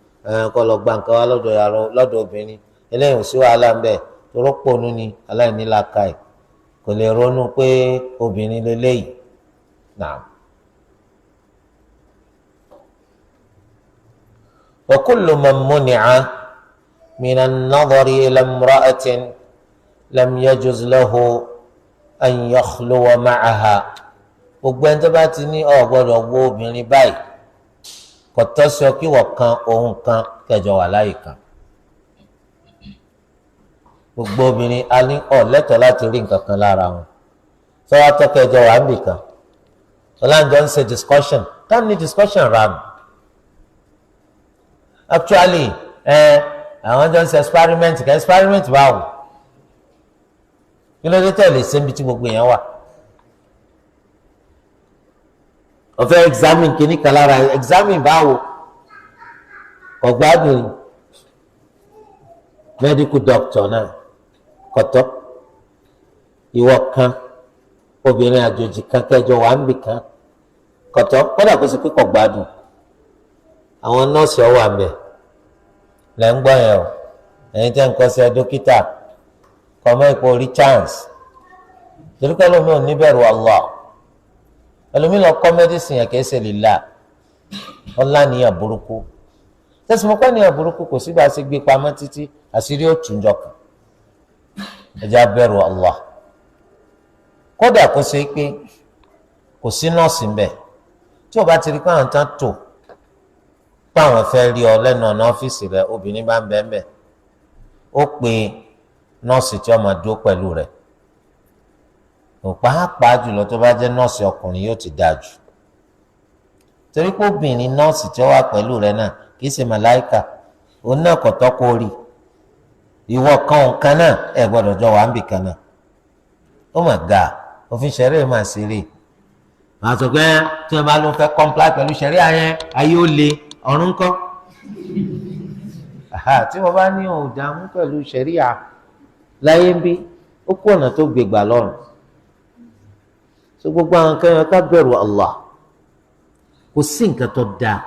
kó lọ gba nǹkan wá lọ́dọ̀ obìnrin eléyìí ò sí wàhálà ń bẹ toró pònú ni aláìní làákà ẹ̀ kò lè ronú pé obìnrin lélẹ́yìí náà. wa kullu man muni'a min an-nadari ila imra'atin lam yajuz lahu an yakhluwa ma'aha gbogbo ẹni tó bá ti ní ò gbọ́dọ̀ wo obìnrin báyìí kò tọ́ sí ọ kí wọ́n kan òun kan kẹjọ wà láyé kan gbogbo obìnrin a ní ọ̀ lẹ́tọ̀ọ́ láti rí nǹkan kan lára wọn sọ́wọ́ tó kẹjọ wà ń bì kan ọ̀làǹjọ́ ń ṣe discussion táwọn ní discussion ra nù actually àwọn jọ ń ṣe experiment kan experiment báwo kí ló dé tẹ̀lé sẹ́ńbi tí gbogbo èèyàn wà ọ̀fẹ́ examine kìíní kan lára examine báwo ọ̀gbádùn medical doctor náà kọ̀tọ́ ìwọ kan obìnrin àjòjì kan kẹjọ wà ń bì kan kọ̀tọ́ kódà kó sì pé kò gbádùn àwọn nọ́ọ̀sì ọwọ́ àmì lẹ́ ń gbọ́ yẹn o ẹ̀yin tẹ́ ń kọ́ṣẹ́ dókítà kọ́mọ́ ipò rí chance torí pé ẹlòmíì ò ní bẹ̀rù Allah ẹlòmíì lọ kọ́ mẹ́dísìn yẹn kìí ṣe lillah ọ̀la níyàn burúkú tẹ̀sí mọ́kọ́ níyàn burúkú kò sígbà sí gbé pamọ́ títí àṣírí ó tún jọ kàn ẹ̀jẹ̀ bẹ̀rù Allah kódà kó ṣe pé kò sí nọ́ọ̀sì ń bẹ̀ tí o bá ti rí pé àwọn tán tò pé àwọn fẹ́ rí ọ lẹ́nu ọ̀nà ọ́fíìsì rẹ obìnrin bá ń bẹ́ẹ̀ bẹ́ẹ̀ ó pe nọ́ọ̀sì tí ó máa dúró pẹ̀lú rẹ̀ pàápàá jùlọ tó bá jẹ́ nọ́ọ̀sì ọkùnrin yóò ti dáa jù torí pé obìnrin nọ́ọ̀sì tí ó wà pẹ̀lú rẹ̀ náà kì í ṣe màláìkà òun náà kò tọ́ kó rí ìwọ kan òǹkan náà ẹ gbọ́dọ̀ jọ wà ń bì kan náà ó mà ga òfin ṣẹ̀ríà máa ṣe rè màá sọ pé tí wọ́n bá ló fẹ́ comply pẹ̀lú ṣẹ̀ríà yẹn ayé ó le ọ̀run kọ́ tí wọ́n bá ní òdààmú pẹ̀lú ṣẹ̀ríà láyé ń bí ó kú ọ̀nà tó gbégbà lọ́rùn so gbogbo àwọn kẹrin ká bẹ̀rù Allah kò sí nǹkan tó dáa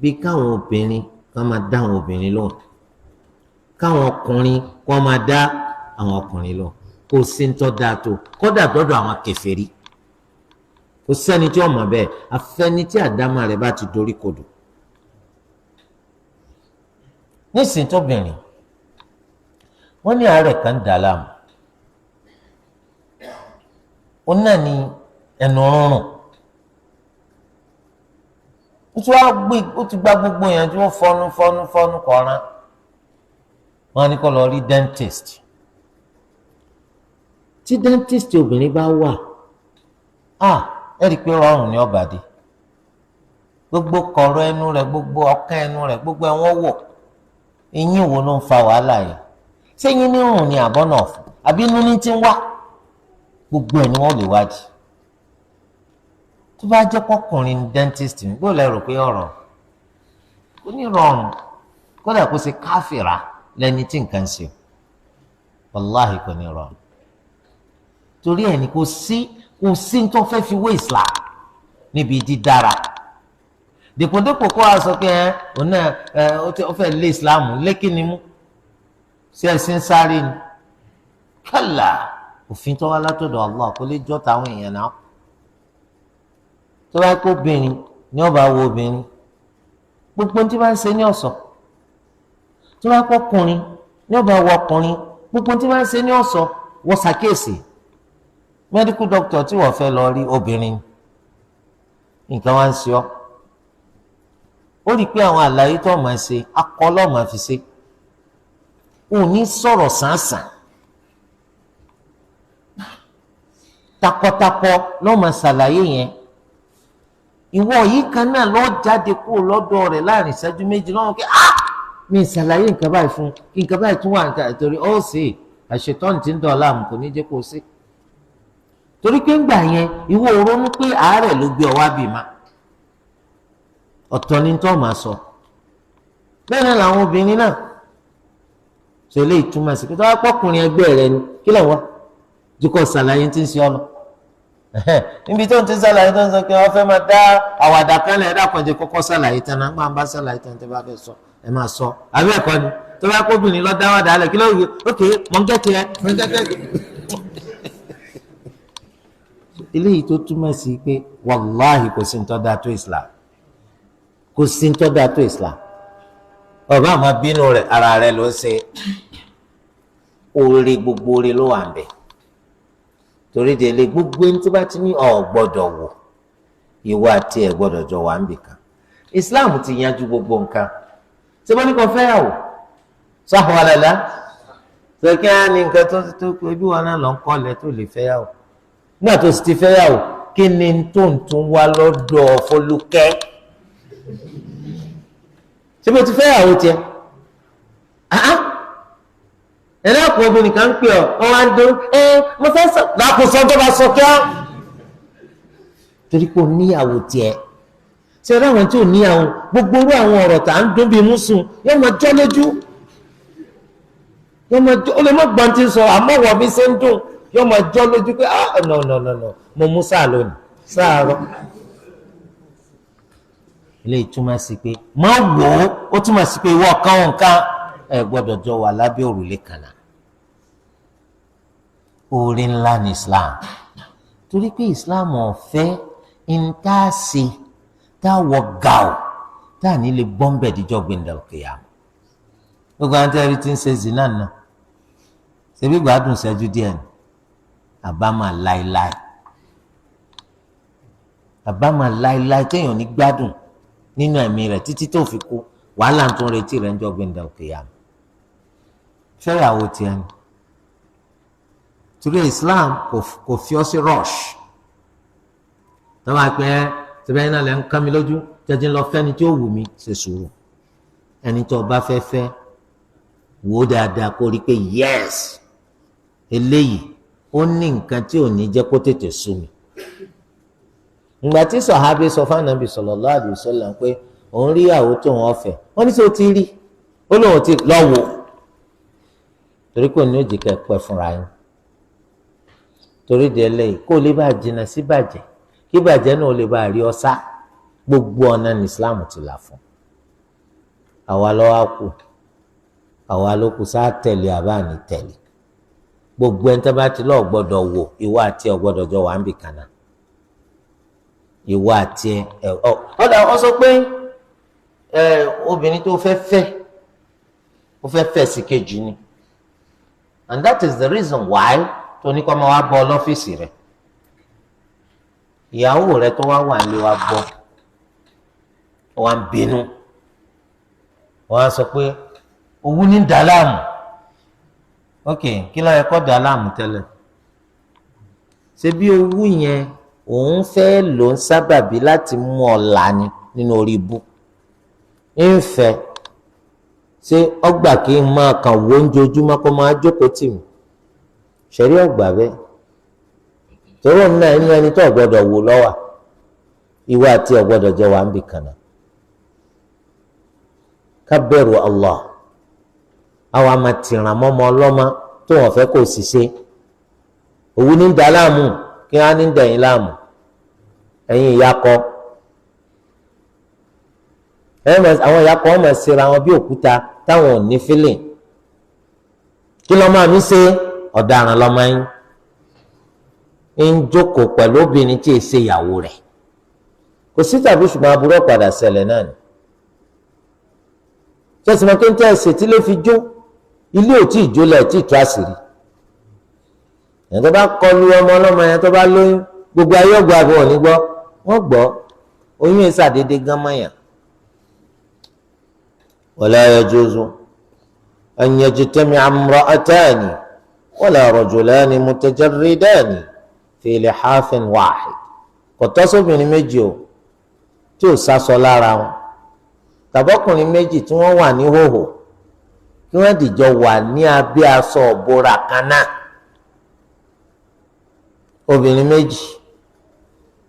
bí káwọn obìnrin ká máa dá àwọn obìnrin lóhùn káwọn ọkùnrin kó máa dá àwọn ọkùnrin lóhùn kò sí ń tọ́ dáa tó kódà dọ́dọ̀ àwọn kèfèrí kò sẹ́ni tí ó mọ̀ bẹ́ẹ̀ afẹ́ni tí àdámà rẹ̀ bá ti dorí kodò nísìnyí tóbìnrin wọ́n ní àárẹ̀ kan dà láàmú ó náà ní ẹnu rúnrún ó ti gba gbogbo yẹn tí wọ́n fọnú kọ̀ọ̀rán wọ́n ní kó lọ rí dentist. tí dentist obìnrin bá wà ẹ rí i pé rọrùn ní ọ̀bàdì gbogbo kọ̀rọ̀ ẹnu rẹ̀ gbogbo ọkàn ẹnu rẹ̀ gbogbo ẹ̀wọ̀n wọ̀ eyín wo ló ń fa wàhálà yìí ṣé eyín ní rùn ní àbọ̀nà ọ̀fun àbí inú ní ti ń wá gbogbo ẹ̀ ni wọ́n lè wádìí. tó bá jẹ́ pọ́kùnrin dentist ní bó lẹ́rù pé ọ̀rọ̀ kò ní rọrùn kódà kó ṣe káfìrà lẹ́ni tí nǹkan ṣe wàláhì kò ní rọrùn torí ẹ̀ ní kò sí tó fẹ́ fi wé Islam níbi dídára dèpòdépò kó a sọ pé òun náà ó fẹ́ lé Islam lékè ni mú sí ẹ̀sìn sáré ni kálá òfin tó wá látọ̀dọ̀ Allah kó lè jọ́ táwọn èèyàn náà tó bá kó obìnrin ní ọba wo obìnrin gbogbo tí wọ́n ń ṣe ní ọ̀ṣọ́ tó bá kó ọkùnrin ní ọba wo ọkùnrin gbogbo tí wọ́n ń ṣe ní ọ̀ṣọ́ wọ́n ṣàkíyèsí medical doctor tí wọ́n fẹ́ lọ rí obìnrin nǹkan wá ń ṣe ọ́ ó rí i pé àwọn àlàyé tó máa ṣe akọ́lọ́ máa fi ṣe ò ní sọ̀rọ̀ sàǹsàn takọtakọ ló máa ṣàlàyé yẹn ìwọ yìí kan náà lọ jáde kúrò lọ́dọ̀ rẹ̀ láàrin ìṣẹ́jú méjì lọ́wọ́ pé mi ṣàlàyé nǹkan báyìí fún kí nǹkan báyìí tún wà níta torí ó sì àṣetọ́ni tí ń dọ̀ láàmú kò ní jẹ́ kó o sí torí pé ńgbà yẹn ìwọ ronú pé àárẹ̀ ló gbé ọ wá bì má ọ̀tọ̀ ni tó máa sọ bẹ́ẹ̀ náà làwọn obìnrin náà ṣe lè túmọ̀ sí pé tó wá pọ́kùnrin ẹgbẹ́ rẹ ni kí ló wá jùkọ̀ ṣàlàyé tí ń ṣe ọ lọ níbi tó ń ti ṣàlàyé tó ń sọ pé wọ́n fẹ́ máa dá àwàdà kan lẹ̀ ẹ̀dá kan jẹ́ kọ́kọ́ ṣàlàyé tán náà máa ń bá ṣàlàyé tán tó bá fẹ́ sọ ẹ máa sọ àbí ẹ̀kọ́ ni tó bá kóbìnrin lọ dá àwàdà lẹ̀ kí ló yẹ ok mọ̀ ń gẹ́tì ẹ mọ̀ ń gẹ́tì ẹ. eléyìí tó túmọ̀ sí pé wàláhì kò sí ní tọ́ da tó Islam kò sí ní tọ́ da tó Islam ọba àmọ́ bínú rẹ̀ ara rẹ̀ ló ń ṣe oore gbogbo oore ló wà ń bẹ̀ torí délé gbogbo ẹni tí bá ti ní ọ̀ gbọ́dọ̀ wò ìwà àti ẹ̀ gbọ́dọ̀ jọ wà ń bì kan Islam ti yanjú gbogbo nǹkan ṣé wọ́n ní kò fẹ́ yàwó sọ́hùn àlàlá ṣé kí á ní nǹkan tó ibi wọn náà lọ ń kọ́lẹ̀ tó lè fẹ́ yàwó nígbà tó sì ti fẹ́ yàwó kí ni tó ń tún wá lọ́dọ̀ Fọlúkẹ́ ṣé mo ti fẹ́ yàwó tiẹ̀ ẹ̀rọ àpò obìnrin kan ń pè ọ́ wọ́n wá ń dún mo fẹ́ sọ lákòóso tó bá sọ kíá torí pé o níyàwó tiẹ̀ ṣé ẹ̀rọ àwọn tí ò níyàwó gbogbo orú àwọn ọ̀rọ̀ tá à ń dún bíi mùsùn yóò máa jọ́ lójú yóò máa jọ́ ó lè má gbọ́n tí ń sọ àmọ́ wọ̀ bí ṣe ń dùn yóò máa jọ́ lójú pé no mo mú sáà lónìí sáàrọ̀ ilé ìtumọ̀ sí pé má wò ó túmọ̀ sí pé ìwọ kan nǹkan ẹ gbọ́dọ̀ jọ wà lábẹ́ òrùlé kan náà oore ńlá ní Islam torí pé Islam ọ̀fẹ́ ìntàsí táwọ̀ gàù táàní lè bọ́m̀bẹ̀ díjọ́ gbẹ̀ndẹ̀lùkìyà gbogbo àwọn tẹ́lẹ̀ tí ń ṣe zina náà ṣebí gbádùn ṣẹ́jú díẹ̀ ni àbámà láéláé téèyàn ní gbádùn nínú ẹ̀mí rẹ̀ títí tó fi kú wàhálà tó ń retí rẹ̀ ń jọ gbẹ̀ndẹ̀lùkìyà fẹ́yàwó tiẹ̀ ni torí Islam kò fi ọ́ sí rush tọ́wọ́ àpẹ́ tẹ́bẹ́ náà lẹ́ ń ká mi lójú tẹ́tí ń lọ fẹ́ni tí ó wù mí ṣe sùúrù ẹni tó bá fẹ́ fẹ́ wò ó dáadáa kó rí i pé yes eléyìí ó ní nǹkan tí ò ní jẹ́ kó tètè sú mi. ìgbà tí sọ̀hábí sọ fún Ànábì sallallahu alaihi wasallam pé òun rí ìyàwó tó wọn fẹ́ wọ́n ní sọ ti rí ó lóun ti lọ́wọ́ torí kò ní ó jìkẹ́ pẹ́ fúnra yín torí di ẹlẹ́yìí kó lè bá jìnnà sí bàjẹ́ kí bàjẹ́ náà lè bá rí ọsá gbogbo ọ̀nà ní Islam ti là fún àwa lọ́wọ́ kù àwa ló kù sáà tẹ̀lé àbá ní tẹ̀lé gbogbo ẹni tó bá ti lọ́ọ̀ gbọ́dọ̀ wò ìwọ àti ẹ̀ gbọ́dọ̀ jọ wà ń bì kan náà ìwọ àti ẹ̀ ọ̀dà wọ́n sọ pé obìnrin tó fẹ́ fẹ́ sí kejì ni and that is the reason why tó ní kó máa wá bọ́ lọ́fíìsì rẹ̀ ìyàwó rẹ̀ tó wá wà nílé wa gbọ́ wọ́n á bínú wọ́n á sọ pé owú ní dàlámù. ok kí ló yẹ kó dàlámù tẹ́lẹ̀? ṣé bí owú yẹn òun fẹ́ lò ń sábàbí láti mú ọ là ní nínú orí ibú ń fẹ́ ṣé ọgbà kí n máa kàn wó oúnjẹojúmọ́ kó máa jókòó tì mí? ṣẹ̀rí ọgbà bẹ́ẹ̀ torí òun náà ní ẹni tó ọ̀gbọ́dọ̀ wò lọ́wà ìwọ àti ọ̀gbọ́dọ̀ jẹ́ wà ń bì kànáà. ká bẹ̀rù Allah àwọn àmà tìràn mọ́mọ́ ọlọ́mọ tó wọ́n fẹ́ kó sì ṣe òwú ní dá láàmú kí wọ́n á ní dẹ̀yìn láàmú ẹ̀yin ìyakọ àwọn ìyakọ wọn mọ̀ síra wọn bí òkúta táwọn ò ní feeling. kí lọ́mọ mi ṣe ọ̀daràn lọ́mọ yín ń jókòó pẹ̀lú obìnrin tí èsè ìyàwó rẹ̀ kò sí tàbí ṣùgbọ́n aburú padà ṣẹlẹ̀ náà ni. tẹ̀sán kí n tẹ́ ẹsẹ̀ tí lè fi jó ilé ò tí ì jólẹ̀ tí ì tú àṣírí. èèyàn tó bá kọlu ọmọ ọlọ́mọ yẹn tó bá lóyún gbogbo ayé ọgbà àbọ̀ òní gbọ́ wọ́n gbọ́ oyún ẹ̀ ṣàdédé gán mọ́yàn. wala yajuzu an yajtami'a imra'atani wala rajulani mutajarridani fi lihafin wahid. kò tọ́ sóbìnrin méjì o tí ò sásọ lára wọn tàbọ́kùnrin méjì tí wọ́n wà ní hòhò kí wọ́n dìjọ wà ní abẹ́ aṣọ ọ̀bọ̀ra kan náà. obìnrin méjì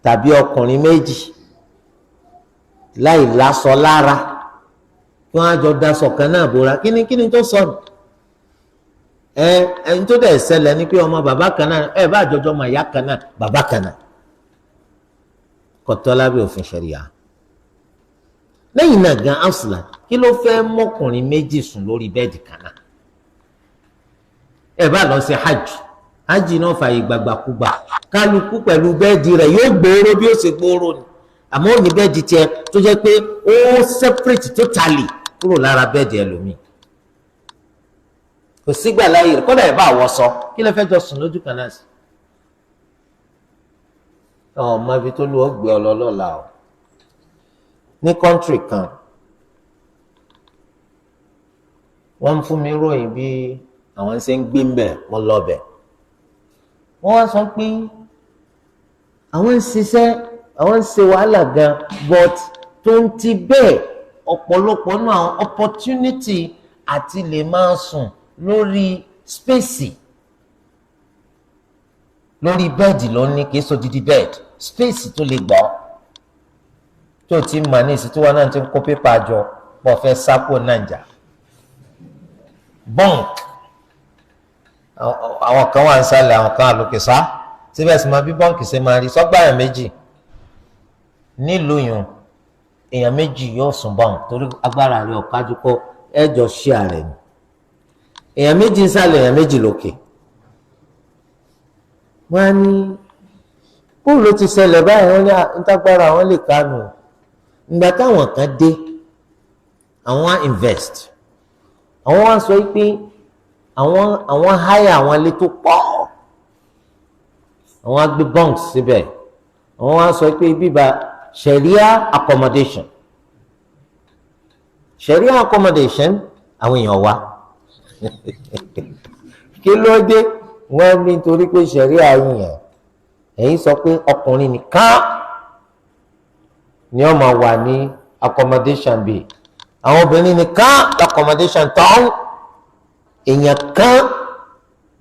tàbí ọkùnrin méjì láì láṣọ lára kí wọ́n á jọ daṣọ kan náà bora kíni tó sọnù. ẹni tó dẹ̀ ṣẹlẹ̀ ni pé ọmọ bàbá kan náà bá àjọjọ́ ọmọ ìyá kan náà bàbá kan náà kò tọ́ lábẹ́ òfin ṣẹ̀ríà. lẹ́yìn náà gan aslan kí ló fẹ́ mọ́kùnrin méjì sùn lórí bẹ́ẹ̀dì kan náà? bá lọ sí hajj náà fààyè gbàgbàkúgbà kálukú pẹ̀lú bẹ́ẹ̀dì rẹ̀ yóò gbòòrò bí ó ṣe gbòòrò ni àmọ́ òní bẹ́ẹ̀dì tiẹ̀ tó jẹ́ pé ó separate totally kúrò lára bẹ́ẹ̀dì ẹlòmíì. kò sígbà láyè rẹ̀ kọ́dà bá àwọ̀ sọ kí lè fẹ́ jọ sùn lójú kan náà sí. ọmọ ibi tó lù ọ́ gbé ọ lọ lọ́la o ní kọ́ńtírì kan wọ́n ń fún mi ròyìn bí àwọn ṣe ń gbé ń bẹ̀ wọ́n lọ bẹ̀. wọ́n wá sọ pé àwọn ń ṣiṣẹ́ àwọn ń ṣe wàhálà gan but tó ń ti bẹ́ẹ̀ ọ̀pọ̀lọpọ̀ náà àwọn opportunity àti lè máa sùn lórí spéèsì lórí bẹ́ẹ̀dì ló ní kì í so dídí bẹ́ẹ̀dì spéèsì tó lè gbọ́ tó ti mà ní ìsìn tí wọn náà ti ń kó pépà jọ pọ̀ fẹ́ sápò nàìjà bọ́ǹk àwọn kan wà ń sálẹ̀ àwọn kan àlòkè sá síbẹ̀ sì máa bí bọ́ǹkì ṣe máa rí sọ́gbàyàn méjì nílùú yùn èèyàn méjì yóò sùn bọ́ǹk torí agbára rẹ̀ ọ̀kájú kó ẹjọ́ ṣí ààrẹ ni èèyàn méjì ń sálẹ̀ èèyàn méjì lókè. wọ́n á ní bóòlù ló ti ṣẹlẹ̀ báyìí wọ́n ní ntágbára àwọn lè kánú ìgbà táwọn kan dé àwọn á invest àwọn wá sọ pé àwọn háyà àwọn ilé tó pọ̀ àwọn á gbé bunks síbẹ̀ àwọn wá sọ pé bíbá sharia accommodation àwọn èèyàn wá kí ló dé wọ́n ní torí pé sharia yìnyín ẹ̀yin sọ pé ọkùnrin nìkan ni ó máa wà ní accommodation bíi àwọn obìnrin nìkan accommodation tán èèyàn kan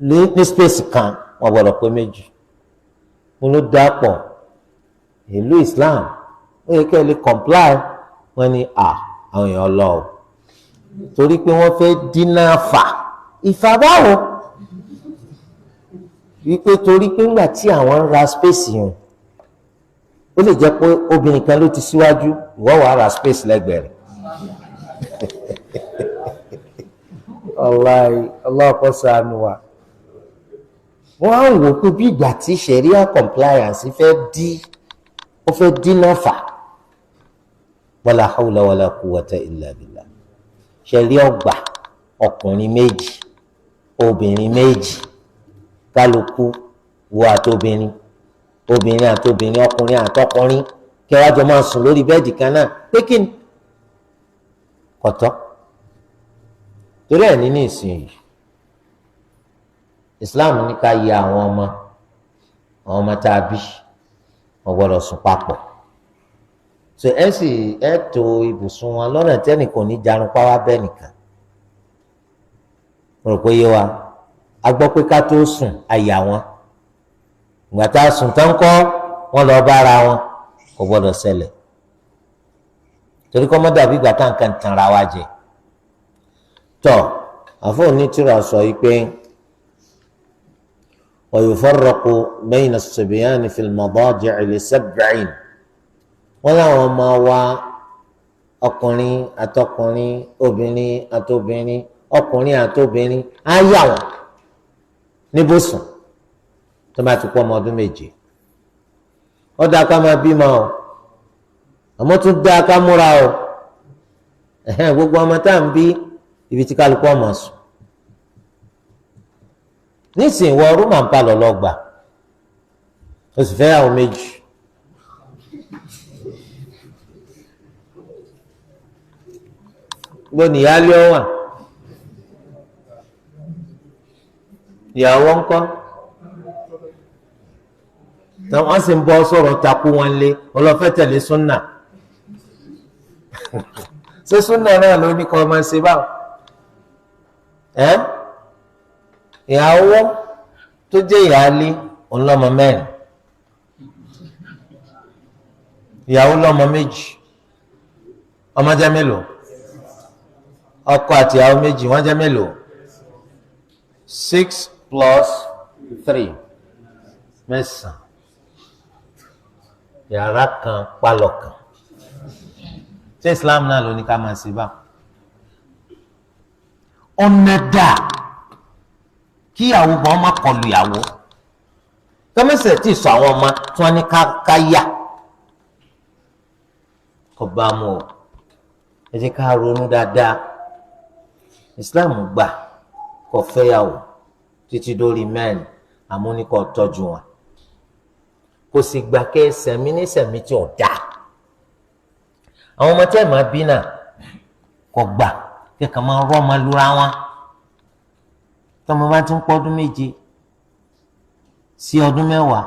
ní space kan wọ́n gbọ́dọ̀ pé méjì mo ló dá pọ̀ ìlú Islam ó yẹ kí ẹ lè comply wọ́n ní àwọn èèyàn lọ o torí pé wọ́n fẹ́ dínà ìfàbáwò wípé torí pé ńgbà tí àwọn ń ra space yẹn ó lè jẹ́ pé obìnrin kan ló ti síwájú ìwọ wàá ra space lẹ́gbẹ̀ẹ́ rẹ̀ ọlọ́ọ̀kọ́ ṣàánú wa wọ́n á wò pé bí ìgbà tí sharia compliance fẹ́ dínà wala hawla wala quwwata illa billah sharia ọgbà ọkùnrin méjì obìnrin méjì kálukú wo àtobìnrin obìnrin àtobìnrin ọkùnrin àtọkùnrin kí wọ́n jọ máa sùn lórí bẹ́ẹ̀dì kan náà pé kí ni kọ̀tọ́ torí ẹ̀ ní ìsinyìí Islam ní ká yẹ àwọn ọmọ tá a bí wọ́n gbọ́dọ̀ sùn papọ̀ so ẹ sì ẹ tò ibùsùn wọn lọ́nà tẹ́nìkan ní jarun pa wá bẹ́ẹ̀ nìkan mo rò pé yé wa a gbọ́ pé ká tó sùn àyà wọn ìgbà tá a sùn tán kọ́ wọ́n lọ bára wọn kò gbọ́dọ̀ ṣẹlẹ̀ torí kọ́ mọ́ dàbí ìgbà tá à ń kàn tanra wa jẹ tọ́ àfọ̀ onítìrà sọ yìí pé wa yufarraqu bayna as-sibyani fi al-madaji' li 7 wọ́n láwọn ọmọ wa ọkùnrin àtọkùnrin obìnrin àtobìnrin ọkùnrin àtobìnrin á yà wọ́n níbùsùn tó bá ti pọ̀ ọmọ ọdún 7 ó dáa ká máa bímọ o àmọ́ tún dáa ká múra o gbogbo ọmọ tá à ń bí ibi tí kálukú ọmọ sùn nísìnyí wọ rúmà ń pa lọ́lọ́gbà o sì fẹ́ àwọn 2 gbọ́n ìyáálé ọ wà ìyàwó ńkọ́ tí wọ́n sì ń bọ́ sọ̀rọ̀ takú wọn lé ọlọ́fẹ́ tẹ̀lé súnà ṣé súnà náà ló ní kọ́ ọmọ ṣe báwo ìyàwó tó jẹ́ ìyáálé òun lọ́mọ 4 ìyàwó lọ́mọ 2 ọmọ jẹ́ mélòó ọkọ àti ìyàwó 2 wọ́n jẹ́ mélòó 6 plus 3 9 yàrá kan pálọ̀ kan ṣé Islam náà ló ní ká máa ṣe báwo ọ̀nà dà kí ìyàwó gan má kọlu ìyàwó kọ́mẹ́sẹ̀ tí sọ àwọn ọmọ tí wọ́n ní ká yà kò bá mu o ẹ jẹ́ ká ronú dáadáa Islam gbà kó fẹ́yàwó títí dórí 4 àmúnikọ́ tọ́jú wọn kò sì gbà kẹ́ sẹ̀mí ní sẹ̀mí tí ò dáa àwọn ọmọ tẹ́ ẹ̀ máa bí náà kò gbà kẹ́kọ̀ọ́ máa rọ́ ọmọ lura wọn tọ́mọ bá ti ń pọ́ ọdún 7 sí ọdún 10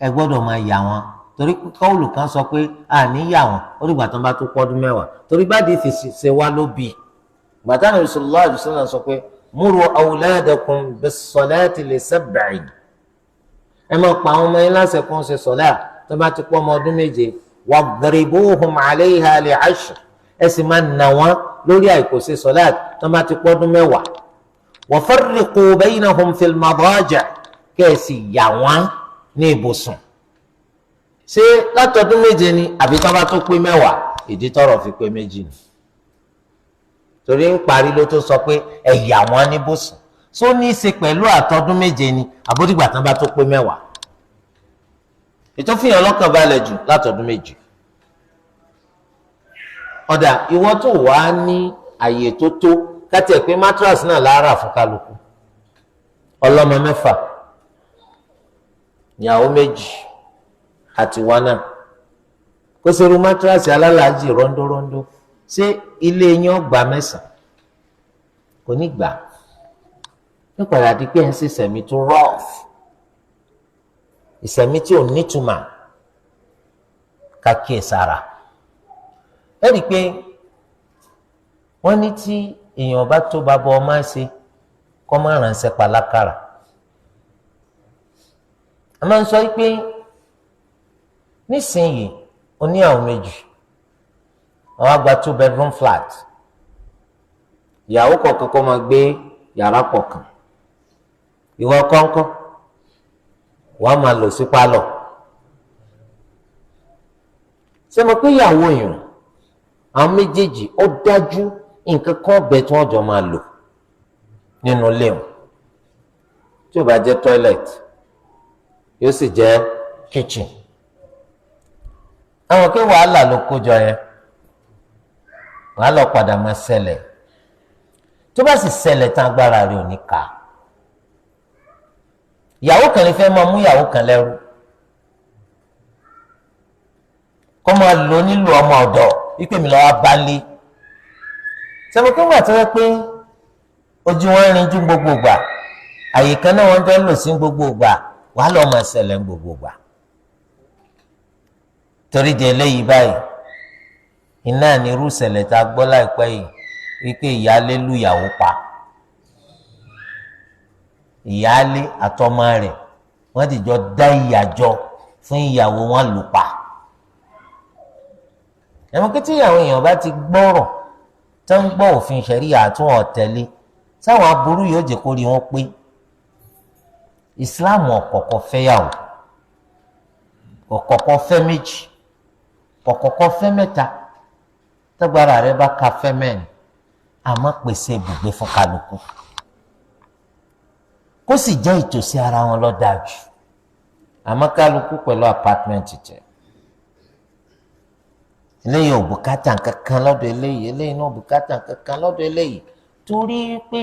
ẹ gbọ́dọ̀ máa yà wọn torí kọ́ọ̀lù kan sọ pé àní yà wọn ó dìgbà tó ń bá tó pọ́ ọdún 10 torí bá di fi ṣe wá ló bì gbàtà Nabi sallallahu alaihi wasallam sọ pé muru awladakum bis-salati li 7 ẹ máa pa àwọn ọmọ yín láṣẹ kó ń ṣe sọlá tó bá ti pọ́ ọmọ ọdún 7 wadribuhum 'alayha li 10 ẹ sì máa nà wọn lórí àìkòṣe sọlá tó bá ti pọ́ ọdún 10 wa farriqu baynahum fil madaji' kẹ́ẹ̀sì yà wọ́n ní ibùsùn ṣé látọdún 7 ni àbí tó bá tó pé 10 ìdí tọ́rọ̀ fi pé 2 ni torí ń parí ló tó sọ pé ẹ yà wọ́n ní ibùsùn só ní í ṣe pẹ̀lú àtọdún 7 ni àbódìgbà tán bá tó pé 10 ètò fìyàn lọ́kàn balẹ̀ jù látọdún 7 ọ̀dà ìwọ tó wà ní àyè tó tó kátẹ́ pé mattress náà lára fún kálukú ọlọ́mọ 6 ìyàwó 2 àti wọn náà kó ṣerú mattress alálàájì rọ́ńdọ́rọ́ńdọ́ ṣé ilé yín ọgbà 9 kò ní gbà nípadà di pé ẹ̀ ń ṣe ìsẹ̀mí tó rough ìsẹ̀mí tí ò nítumọ̀ kákíyè sára ẹ rí i pé wọ́n ní tí èèyàn bá tó bàbá ọmọ ṣe kọ́ máa ránṣẹ́ pàlákàrà a máa ń sọ pé nísìnyìí o ní àwọn 2 àwọn àgbà 2 bedroom flat ìyàwó kọ̀ọ̀kan kó máa gbé yàrá kọ̀ọ̀kan ìwọ kọ́ńkọ́ wàá máa lò sí pálọ̀ ṣé mo pé ìyàwó èèyàn àwọn méjèèjì ó dájú nǹkan kan ọbẹ̀ tí wọ́n jọ máa lò nínú ilé wọn tí ó bá jẹ́ toilet yóò sì jẹ́ kitchen àwọn kí wàhálà ló kójọ yẹn wàhálà padà máa ṣẹlẹ̀ tó bá sì ṣẹlẹ̀ tán agbára rẹ̀ ò ní ká ìyàwó kan lè fẹ́ máa mú ìyàwó kan lẹ́rú kó máa lò nílò ọmọ ọ̀dọ̀ wípé mi lọ́wọ́ bá lé sẹ́mi kí wọ́n àtọ́wẹ́ pé ojú wọn rin ju gbogbo gbà àyè kan náà wọ́n fẹ́ lò sí gbogbo gbà wàá lọ́ọ́ máa ṣẹlẹ̀ gbogbo gbà. torí di eléyìí báyìí iná ní irú ìṣẹ̀lẹ̀ tá a gbọ́ láìpẹ́ yìí wípé ìyáálé lu ìyàwó pa ìyáálé àtọmọ rẹ̀ wọ́n ti jọ dá ìyàjọ fún ìyàwó wọn lù pa. ẹ̀mọ́ kí tí àwọn èèyàn bá ti gbọ́rọ̀ tó ń gbọ́ òfin ṣẹ̀ríà àtún ọ̀tẹ̀lé sáwọn aburú yóò jẹ́ kó rí wọn pé Islam ọ̀kọ̀ọ̀kọ̀ fẹ́yàwó ọ̀kọ̀ọ̀kọ̀ fẹ́ méjì ọ̀kọ̀ọ̀kọ̀ fẹ́ mẹ́ta tágbára rẹ̀ bá ka fẹ́ mẹ́rin àmọ́ pèsè ibùgbé fún kálukú kó sì jẹ́ ìtòsí ara wọn ló dáa jù àmọ́ kálukú pẹ̀lú apátímẹ́ǹtì tẹ̀ eléyìí ò bùkátà kankan lọ́dọ̀ eléyìí eléyìí náà ò bùkátà kankan lọ́dọ̀ eléyìí torí pé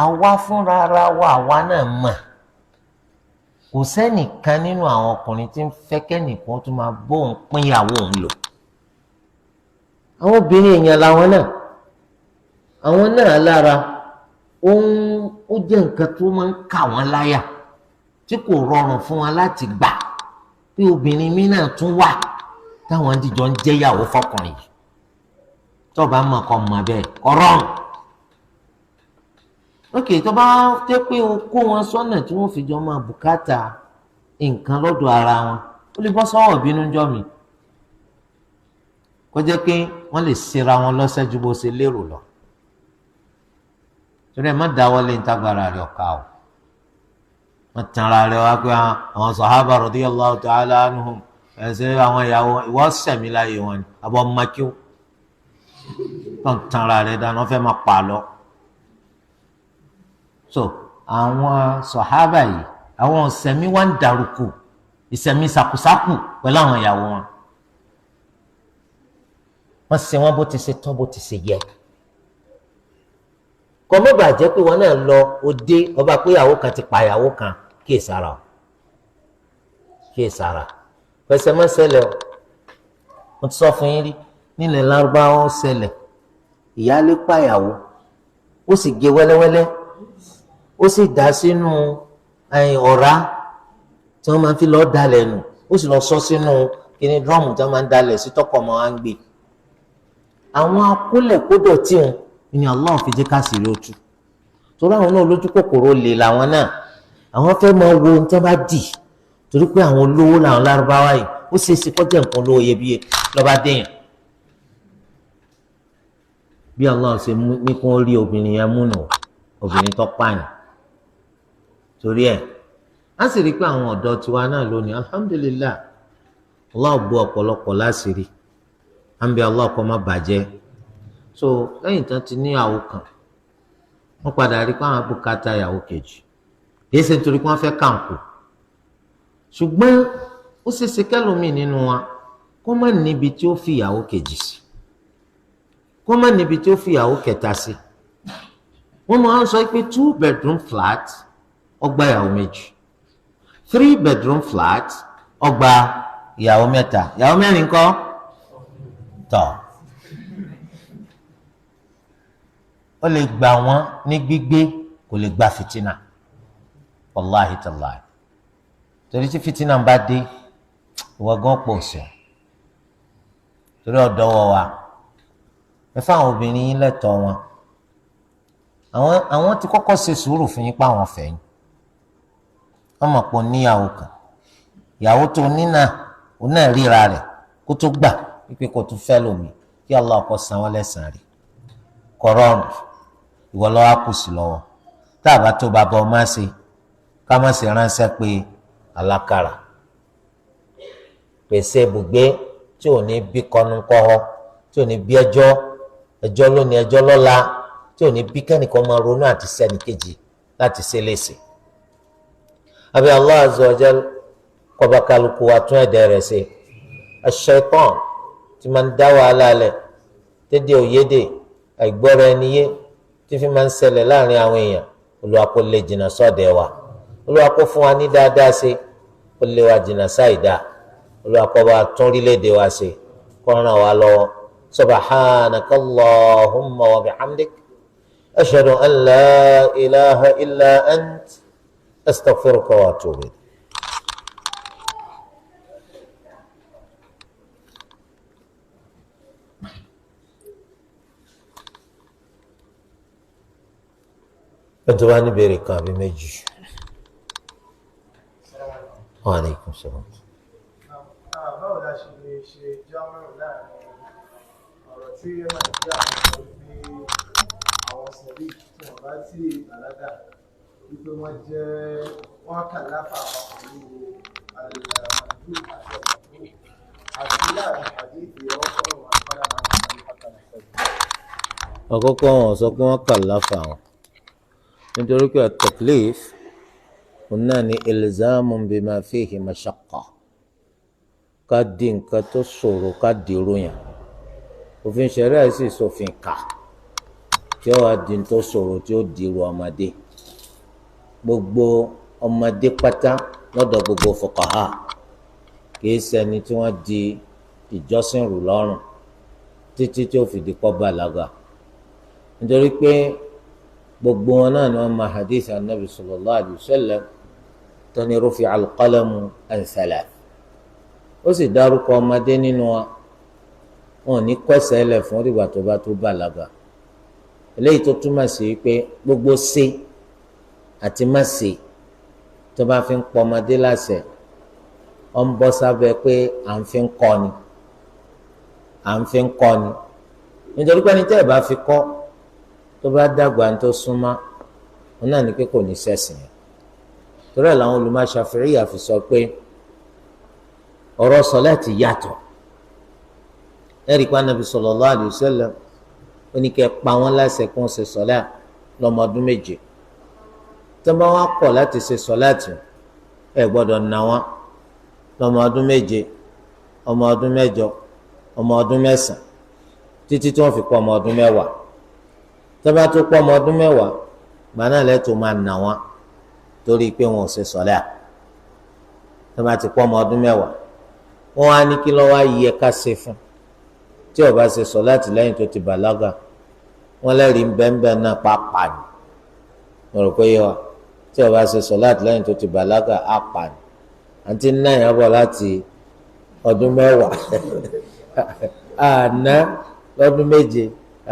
àwa fúnra ara wa àwa náà mọ̀ kò sẹ́nìkan nínú àwọn ọkùnrin tí ń fẹ́ kẹ́nìkan tó máa bóun pínyàwó òun lò àwọn obìnrin èèyàn làwọn náà àwọn náà lára ó jẹ́ nǹkan tó máa ń kà wọ́n láyà tí kò rọrùn fún wọn láti gbà pé obìnrin mi náà tún wà táwọn dìjọ ń jẹ́yàwó fọkùnrin yìí tó bá mọ̀ kọ́ mọ̀ bẹ́ẹ̀ kọ́ rọrùn. ókè tó bá jẹ́ pé o kó wọn sọ́nà tí wọ́n fi jọ máa bùkátà nǹkan lọ́dọ̀ ara wọn ó lè bọ́ sọ́wọ́ ìbínú jọ mi kó jẹ́ pé wọ́n lè ṣera wọn lọ́sẹ̀ ju bó ṣe lérò lọ torí ẹ̀ má dáwọ́lé ntágbára rẹ̀ ọ̀ka o wọ́n tanra rẹ̀ wá pé àwọn sàhábà radiyallahu ta'ala anhum ẹ̀sẹ̀ àwọn ìyàwó ìwọ́ sẹ̀mí láyé wọn ni àbọ̀ mákíw tó ń tanra rẹ̀ dáná fẹ́ máa pa lọ. so àwọn sàhábà yìí àwọn ìsẹ̀mí wá ń dàrúkù ìsẹ̀mí sàkùsàkù pẹ̀lú àwọn ìyàwó wọn wọ́n ṣe wọ́n bó ti ṣe tán bó ti ṣe yẹ kọ́ mọ́ bàjẹ́ pé wọn náà lọ òde ọba pé ìyàwó kan ti pa ìyàwó kan kíyèsára pẹ̀sẹ̀ mọ́ ṣẹlẹ̀ o mo ti sọ fún yín rí nílẹ̀ lárúbáwá ó ṣẹlẹ̀ ìyáálé pa ìyàwó ó sì gé wẹ́lẹ́wẹ́lẹ́ ó sì dà sínú ọ̀rá tí wọ́n máa fi lọ́ọ́ dalẹ̀ nù ó sì lọ́ọ́ sọ sínú kíní drọ́ọ̀mù tí wọ́n máa ń dalẹ̀ sí tọkọ̀ ọmọ wa ń gbé àwọn akólẹ̀kódọ̀ tí wọn ni Allah fi jẹ́ ká sì rí ojú torí àwọn náà lójú kòkòrò lè làwọn náà àwọn fẹ́ máa wo ohun tí wọ́n bá dì torí pé àwọn olówó làwọn lárúbáwá yìí ó ṣe é ṣe kọjá nǹkan olówó iyebíye lọ́ba déyàn bí Allah ṣe ní kó rí obìnrin yẹn múnú obìnrin tó pààyàn torí ẹ̀ á sì rí i pé àwọn ọ̀dọ́ tiwa náà lónìí alhamdulillah Allah bu ọ̀pọ̀lọpọ̀ láṣìírí à ń bẹ Allah kó má bàjẹ́ so lẹ́yìn tán ti ní ìyàwó kan wọ́n padà rí i pé àwọn bùkátà ìyàwó kejì kìí ṣe nítorí pé wọ́n fẹ́ kàǹkù ṣùgbọ́n ó ṣeéṣe kẹ́lòmíì nínú wa kó má níbi tí ó fi ìyàwó kejì sí kó má níbi tí ó fi ìyàwó kẹta sí wọ́n máa ń sọ pé 2-bedroom flat ọgbà ìyàwó méjì 3-bedroom flat ọgbà ìyàwó mẹ́ta ìyàwó mẹ́rin kọ́ tọ̀ ó lè gbà wọ́n ní gbígbé kò lè gba fìtínà wàláhi tàláhi torí tí fìtínà bá dé ìwọ gan pọ̀ sí torí ọ̀dọ́ wọ wa ẹ fáwọn obìnrin yín lẹ́tọ̀ọ́ wọn àwọn ti kọ́kọ́ ṣe sùúrù fún yín pa àwọn fẹ́ yín wọ́n mọ̀ pé níyàwó kan ìyàwó tó ní náà òun náà ríra rẹ̀ kó tó gbà wípé kó tún fẹ́ lómi kí Allah kó san wọ́n lẹ́san rí kọ́rọ́ọ̀nù ìwọ lọ́wọ́ kù sí lọ́wọ́ tá a bá tó bá bọ́ má ṣe ká má ṣe ránṣẹ́ pé alákàrà pèsè ibùgbé tí ò ní bí kọnukọ́họ́ tí ò ní bí ẹjọ́ lónìí ẹjọ́ lọ́la tí ò ní bí kẹ́nìkan máa ronú àti sẹ́ni kejì láti ṣe léṣe. àbí Allah azza wa jal kó bá kálukú wa tún ẹ̀dẹ̀ rẹ̀ ṣe ash-shaytan tí máa ń dá wàhálà lẹ̀ dédé òyédè àìgbọ́ra ẹni yé tí fi máa ń ṣẹlẹ̀ láàrin àwọn èèyàn Olúwa kó lè jìnnà sọ́dẹ̀ wa Olúwa kó fún wa ní dáadáa ṣe kó lè wa jìnnà sáìdá Olúwa kó bá tún orílẹ̀-èdè wa ṣe kó ràn wá lọ́wọ́ subhanaka Allahumma wa bihamdik ashhadu an la ilaha illa ant astaghfiruka wa atubu ilayk. ẹjọ́ wa ní ìbéèrè kan àbí méjì. Wa alaikum salaam. Báwo la ṣe lè ṣe jámọ́rò láàrin ọ̀rọ̀ tí ẹ máa ń gbé àwọn pé àwọn sẹ̀rí tí wọ́n bá tí bàlágà wípé wọ́n kà láfà àwọn pẹ̀lú àlùmọ̀dù àti ọ̀pọ̀ àti láàrin àdéhìí ọ̀pọ̀ wọn padà máa ń sọ pàtàkì pẹ̀lú. àkọ́kọ́ wọn sọ pé wọ́n kà láfà wọn nítorí pé at-taklif òun náà ní ilzamun bima fihi mashaqqa ká di nǹkan tó ṣòro ká dèrò yàn òfin ṣẹ̀ríà sì sòfin kà tí ó wá di tó ṣòro tí ó dèrò ọmọdé gbogbo ọmọdé pátá lọ́dọ̀ gbogbo fuqaha kìí ṣẹni tí wọ́n di ìjọsìn rù lọ́rùn títí tí ó fi di pọ́ bàlágà nítorí pé gbogbo wọn náà ni wọ́n máa hadith anabi sallallahu alayhi wa sallam tani rufi'a al-qalamu an thalath ó sì dárúkọ ọmọdé nínú wa wọn ò ní kọsẹ̀ lẹ̀ fún ìgbà tó bá tó bàlágà eléyìí tó túmọ̀ sí pé gbogbo ṣe àti má ṣe tó bá fi ń pọ ọmọdé láṣẹ ọ ń bọ́ sábẹ́ pé à ń fi ń kọ́ ni nítorí pé ẹni tẹ́ ẹ̀ bá fi kọ́ tó bá dàgbà tó súnmọ́ wọn náà ní pé kò ní sẹ́sìn yẹn torí ẹ̀ làwọn olùmọ̀ Ṣafi'iyya fi sọ pé ọ̀rọ̀ sọ̀láàtì yàtọ̀ ẹ̀rí pa Ànábì sallallahu alayhi wa sallam ó ní kẹ́ pa wọ́n láṣẹ kó ń ṣe sọ̀láà lọ́mọ ọdún méje tó bá wá kọ̀ láti ṣe sọ̀láàtì ẹ̀ gbọ́dọ̀ nà wọ́n lọ́mọ ọdún méje ọmọ ọdún mẹ́jọ ọmọ ọdún mẹ́sàn títí tí wọ́n fi pọ̀ ọmọ ọdún mẹ́wàá tó bá tó pọ̀ ọmọ ọdún mẹ́wàá gbaná lẹ́tọ̀ máa nà wọ́n torí pé wọn ò ṣe sọ̀láà tó bá ti pọ̀ ọmọ ọdún mẹ́wàá wọ́n á ní kí ló wá yẹ ká ṣe fún tí ó bá ṣe sọ̀láàtì lẹ́yìn tó ti bàlágà wọ́n lẹ́rìí bẹ́ẹ̀nbẹ́ẹ̀ náà pàápàá ni mo rò pé yẹ wa tí ó bá ṣe sọ̀láàtì lẹ́yìn tó ti bàlágà á pa ni àti náà bọ̀ láti ọdún mẹ́wàá àná lọ́dún méje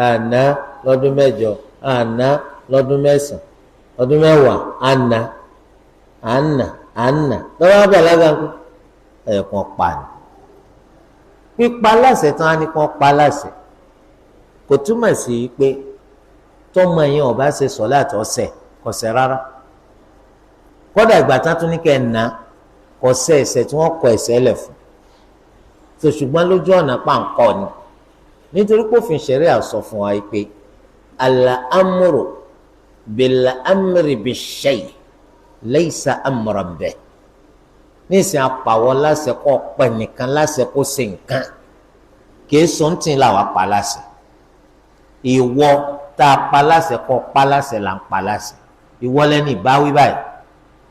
àná lọ́dún mẹ́jọ àná lọ́dún mẹ́sàn ọdún mẹ́wàá àná lọ́wọ́ bàlágà ńkọ́ ẹ̀ẹ̀kan pa ni pípa láṣẹ tán á ní kàn pa láṣẹ kò túmọ̀ sí pé tọ́mọ yẹn ò bá ṣe sọ̀láàtì ọ̀sẹ̀ kọ̀sẹ̀ rárá kódà ìgbà tán tún ní kẹ́ ẹ̀ ná kọ̀sẹ̀ ẹ̀ṣẹ̀ tí wọ́n kọ ẹ̀ṣẹ̀ lẹ̀ fún tó ṣùgbọ́n lójú ọ̀nà pàǹkọ́ ni nítorí pé òfin ṣẹ̀ríà sọ fún wa pé al-amru bil-amri bish-shay' laysa amran bihi níìsín apàwọ́ láṣẹ kọ́ pẹ̀ nìkan láṣẹ kó ṣe nǹkan kìí sọ́ńtìn làwọn apá láṣẹ ìwọ tá a pa láṣẹ kọ́ pa láṣẹ là ń pa láṣẹ ìwọ lẹ́ni ìbáwí báyìí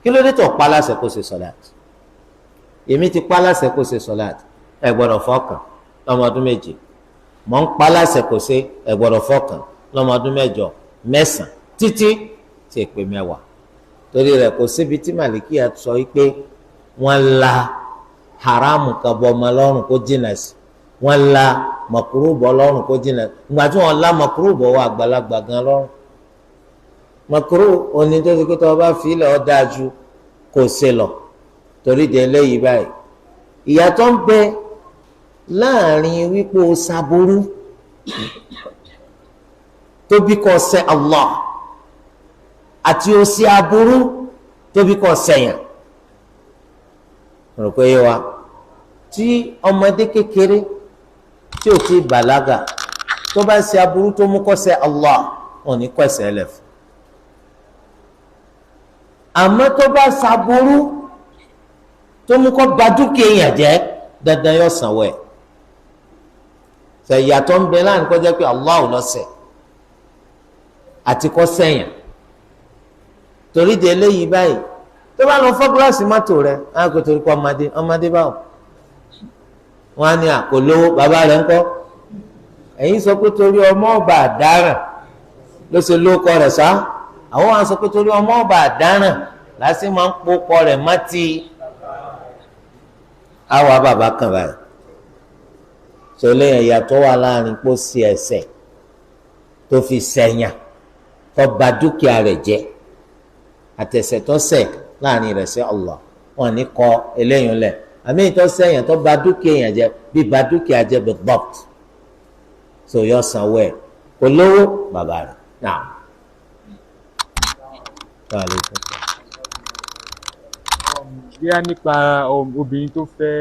kí ló dé tó pa láṣẹ kó ṣe sọ̀láàtì èmi ti pa láṣẹ kó ṣe sọ̀láàtì ẹ gbọ́dọ̀ fọkàn lọ́mọ ọdún méje mọ̀ ń pa láṣẹ kó ṣe ẹ gbọ́dọ̀ fọkàn lọ́mọ ọdún mẹ́jọ mẹ́sàn títí tí èpè mẹ́wàá torí rẹ̀ kò síbi tí màlìkíyà sọ wípé wọ́n la haramu kan bọ ọmọ lọ́rùn kó jìnnà sí wọ́n la makuru bọ lọ́rùn kó jìnnà ìgbà tí wọ́n la makuru bọ wọ àgbàlagbà gan lọ́rùn makuru oní tó ti kó tó bá fi ilẹ̀ ọ́ dáa ju kò ṣe lọ torí de eléyìí báyìí ìyàtọ̀ ń bẹ láàrin wípé o ṣàbùrú tóbi kò ṣe Allah àti o ṣe aburú tóbi kò ṣẹ̀yàn rò pé yé wa tí ọmọdé kékeré tí ò ti bàlágà tó bá ṣe aburú tó mú kó ṣe Allah wọn ní kó ẹ̀ṣẹ̀ lẹ̀ fún àmọ́ tó bá ṣàbúrú tó mú kó ba dúkìá èèyàn jẹ́ dandan yóò sanwó ẹ̀ ṣèyàtọ̀ ń bẹ láàrin kó jẹ́ pé Allah ò lọ́sẹ̀ àti kó ṣẹ̀yàn torí de eléyìí báyìí tó bá lọ fọ́ gíláàsì mọ́tò rẹ̀ á kò torí kọ́ ọmọdé báwo wọ́n á ní àkólówó bàbá rẹ̀ ńkọ́ ẹ̀yin sọ pé torí ọmọ ọba àdáràn ló ṣe lóko rẹ̀ sá àwọn wa sọ pé torí ọmọ ọba àdáràn lásì máa ń pokọ rẹ̀ mọ́tì àwa bàbá kan báyìí sọlẹ ẹ̀yà tó wà láàrin pọ̀ sí ẹ̀ṣẹ̀ tó fi sẹ̀yàn tó bà dúkìá rẹ̀ jẹ́ àtẹ̀ṣẹ̀ tó ṣẹ̀ láàrin rẹ̀ sí Allah wọn ní kọ eléyìí lẹ̀ àmì ìtọ́ sẹ̀yàn tó bà dúkìá yẹn jẹ́ bí bà dúkìá jẹ́ bí bọ́t so yọ sanwó ẹ̀ kò lówó bàbá rẹ̀ náà. bíyà nípa obìnrin tó fẹ́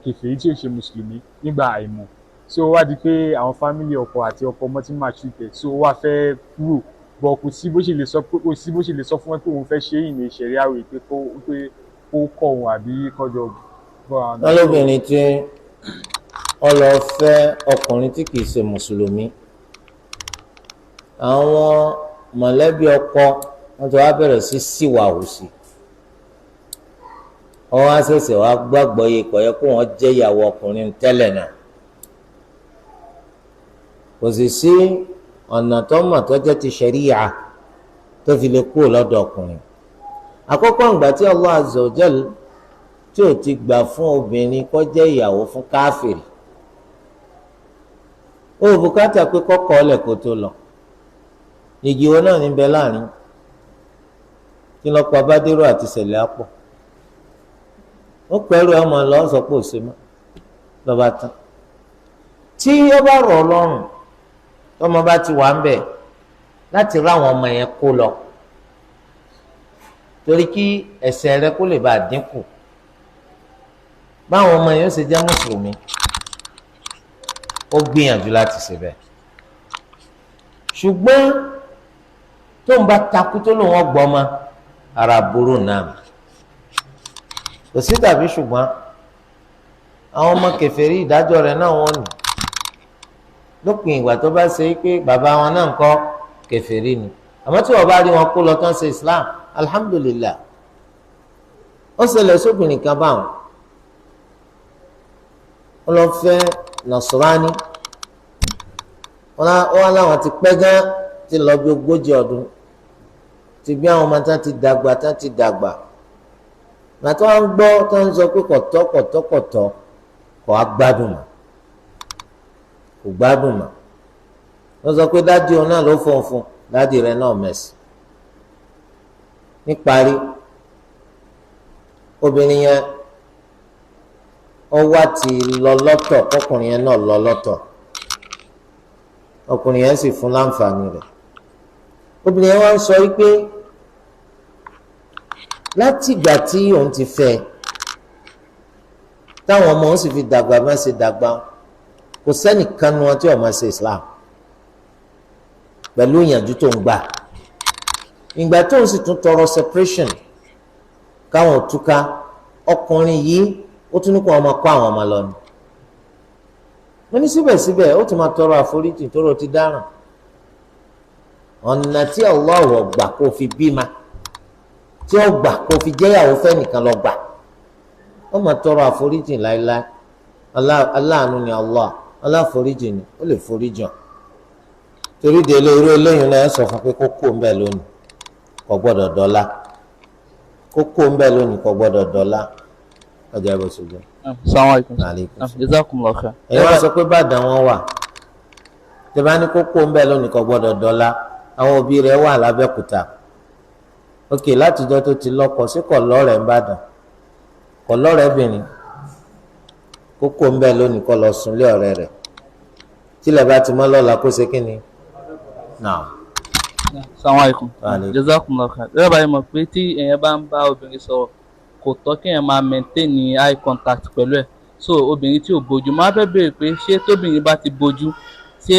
kèfèrí tí ò ṣe mùsùlùmí nígbà àìmọ̀ tí ó wá di pé àwọn fámìlì ọkọ àti ọkọ ọmọ tí máa ṣùtẹ̀ tí ó wá fẹ́ kúrò bọ̀ kò sí bó ṣe lè sọ fún wọn pé òun fẹ́ ṣe ìní ìṣẹ̀rí àwẹ̀ pé kó kọ̀ òun àbí kọjọ bọ́ àwọn. wọn lóbìnrin tí wọn lọ fẹ́ ọkùnrin tí kìí ṣe mùsùlùmí àwọn mọ̀lẹ́bí ọkọ wọn ti wá bẹ̀rẹ̀ sí síwáhù sí wọn wá ṣẹ̀ṣẹ̀ wá gbàgbọ́ yìí kò yẹ kó wọn jẹ́ ìyàwó ọkùnrin tẹ́lẹ̀ náà kò sì sí ọ̀nà tó mọ̀ tó jẹ́ ti ṣẹ̀ríyà tó fi lè kúrò lọ́dọ̀ ọkùnrin àkọ́kọ́ ìgbà tí Allah Azza wa Jal tí ò ti gbà fún obìnrin kó jẹ́ ìyàwó fún káfìrì ó bùkátà pé kọ́kọ́ ọ̀lẹ̀ kó tó lọ igi wo náà níbẹ̀ láàrin kí lọ́pọ̀ abádéró àti sẹ̀lẹ̀ àpọ̀ ó pẹ̀lú ọmọ lọ sọ pé òsè mọ́ lọ́ba tán tí ó bá rọ̀ ọlọ́run tọ́mọ bá ti wà ń bẹ̀ láti ráwọn ọmọ yẹn kó lọ torí kí ẹ̀ṣẹ̀ rẹ kó lè bá dínkù báwọn ọmọ yẹn ó ṣe jẹ́ mùsùlùmí ó gbìyànjú láti ṣe bẹ́ẹ̀ ṣùgbọ́n tó ń bá takú tó lòun ọgbọ́n ma ara burú náà kò sí tàbí ṣùgbọ́n àwọn ọmọ kèfèrí ìdájọ́ rẹ̀ náà wọ́n ní lópin ìgbà tó bá ṣe pé bàbá wọn náà ń kọ́ kèfèrí ni àmọ́ tí wọ́n bá rí wọn kó lọ tán ṣe Islam alhamdulillah ó ṣẹlẹ̀ sóbìnrin kan báwọn wọ́n lọ fẹ́ Nasrani wọ́n láwọn ti pẹ́ gán ti lọ bí 40 ọdún ti bí àwọn ọmọ tán ti dàgbà nàtọ́ wọn gbọ́ tó ń sọ pé kọ̀tọ́ kọ̀ á gbádùn mọ́ kò gbádùn mọ́ wọ́n sọ pé dádì òun náà ló fọ̀nfọ̀n dádì rẹ̀ náà mẹ̀sì níparí obìnrin yẹn ó wá ti lọ lọ́tọ̀ ọkùnrin yẹn náà lọ lọ́tọ̀ ọkùnrin yẹn sì fún láǹfààní rẹ̀ obìnrin yẹn wá ń sọ wípé láti ìgbà tí òun ti fẹ́ táwọn ọmọ òun sì fi dàgbà má ṣe dàgbà kò sẹ́nìkan nu wọn tí ó máa ṣe Islam pẹ̀lú ìyànjú tó ń gbà ìgbà tó ń sì tún tọrọ separation káwọn túká ọkùnrin yìí ó tún ní kó wọn máa kó àwọn ọmọ lọ ni wọ́n ní síbẹ̀síbẹ̀ ó tún máa tọrọ àforíjì tó rọ ti dáràn ọ̀nà tí Allah gbà kó fi bímá tí ó gbà kó fi jẹ́yàwó fẹ́nìkan lọ gbà ó máa tọrọ àforíjì láéláé aláàánú ni Allah aláforíjì ni ó lè foríjì hàn torí délé irú eléyìí náà sọ fún pé kó kó ń bẹ lónìí kò gbọ́dọ̀ dọ́là kó kó ń bẹ lónìí kò gbọ́dọ̀ dọ́là ọjà ìbò ṣùgbọ́n. Assalamualaikum. Jazakumullahu khair. ẹ̀yin wá sọ pé bàdàn wọn wà tí bá ní kó kó ń bẹ lónìí kò gbọ́dọ̀ dọ́là àwọn òbí rẹ̀ wà lábẹ́kúta ok látijọ́ tó ti lọ́kọ sí kọ̀ lọ́rẹ̀ ń bàdàn kọ̀ lọ́rẹ̀ bìnrin kó kó ń bẹ lónìí kó lọ súnlé ọ̀rẹ́ rẹ̀ tílẹ̀ bá ti mọ́ lọ́la kó ṣe kí ni. Assalamualaikum. Jazakumullahu khair. Lẹ́yìn báyìí mọ̀ pé tí èèyàn bá ń bá obìnrin sọ̀rọ̀ kò tọ́ kí èèyàn máa maintain eye contact pẹ̀lú ẹ̀ so obìnrin tí ò bójú máa fẹ́ béèrè pé ṣé tóbìnrin bá ti bójú ṣé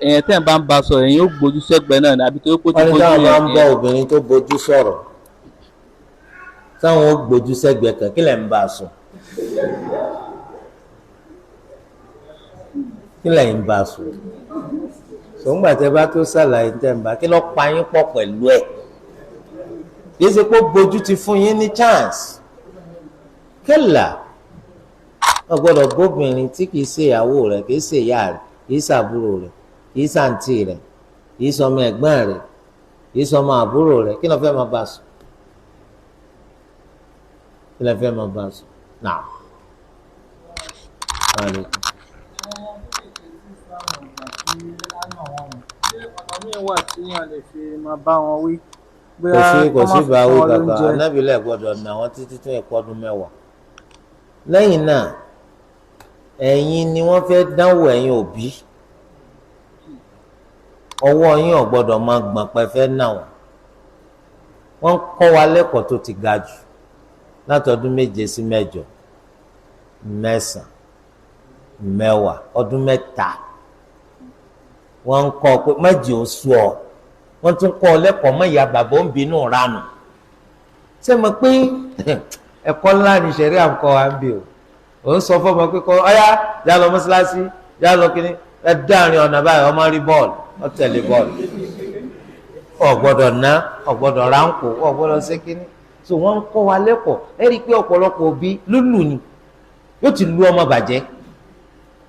èèyàn tẹ́ ẹ̀ bá ń bá sọ̀rọ̀ èèyàn ó gbójú sẹ́gbẹ̀ẹ́ náà ni àbí tó kójú bójú yẹn. wọ́n ní táwọn máa ń bá obìnrin tó bójú sọ̀rọ̀ táwọn ó gbójú sẹ́gbẹ̀ẹ́ kan kí lẹ̀ ń bá a sùn kí lẹ̀ ń bá a sùn sọ̀ngbà tẹ́ bá tó ṣàlàyé tẹ́ ń bá kí lọ́ọ́ pa yín pọ̀ pẹ̀lú ẹ̀ kì í ṣe pé bójú ti fún yín ní chance kẹ́là o gbọ́dọ̀ bóbìnrin tí kìí ṣe ìyàwó rẹ̀ kìí ṣe ìyá rẹ̀ kìí ṣàbúrò rẹ̀ kìí ṣàǹtì rẹ̀ kìí ṣọmọ ẹ̀gbọ́n rẹ̀ kìí ṣọmọ àbúrò rẹ̀ kí ló fẹ́ máa bá a sùn kí ló fẹ́ máa bá a sùn náà. wà tí yàn lè fi máa bá wọn wí. kò sí ìbáwí kankan anábìlẹ̀ gbọ́dọ̀ nà wọ́n títí tó ẹ̀kọ́ ọdún mẹ́wàá. lẹ́yìn náà ẹ̀yin ni wọ́n fẹ́ dánwò ẹ̀yin òbí ọwọ́ yín ò gbọ́dọ̀ máa gbọ̀n pẹ́ fẹ́ nà wọ́n. wọ́n ń kọ́ wa lẹ́kọ̀ọ́ tó ti ga jù látọdún 7 sí 8 9 10 ọdún 3 wọ́n ń kọ́ pé méjì ó sú ọ wọ́n tún kọ́ ọ lẹ́kọ̀ọ́ mọ́ ìyá bàbá ń bínú ranù ṣé mo pé ẹ̀kọ́ ńlá ni ṣẹ̀rí àǹkọ́ wa ń bì ó ń sọ fọ́mọ pé kọ́ ọ́yá já lọ mọ́ṣáláṣí já lọ kínní ẹ dáàrin ọ̀nà báyìí ọmọ rí bọ́ọ̀lù ọ tẹ̀lé bọ́ọ̀lù ọ gbọ́dọ̀ ná ọ gbọ́dọ̀ ránkò ọ gbọ́dọ̀ ṣe kínní so wọ́n ń kọ́ wa lẹ́kọ̀ọ́ ẹ rí i pé ọ̀pọ̀lọpọ̀ òbí lúlù ni yóò ti lu ọmọ bàjẹ́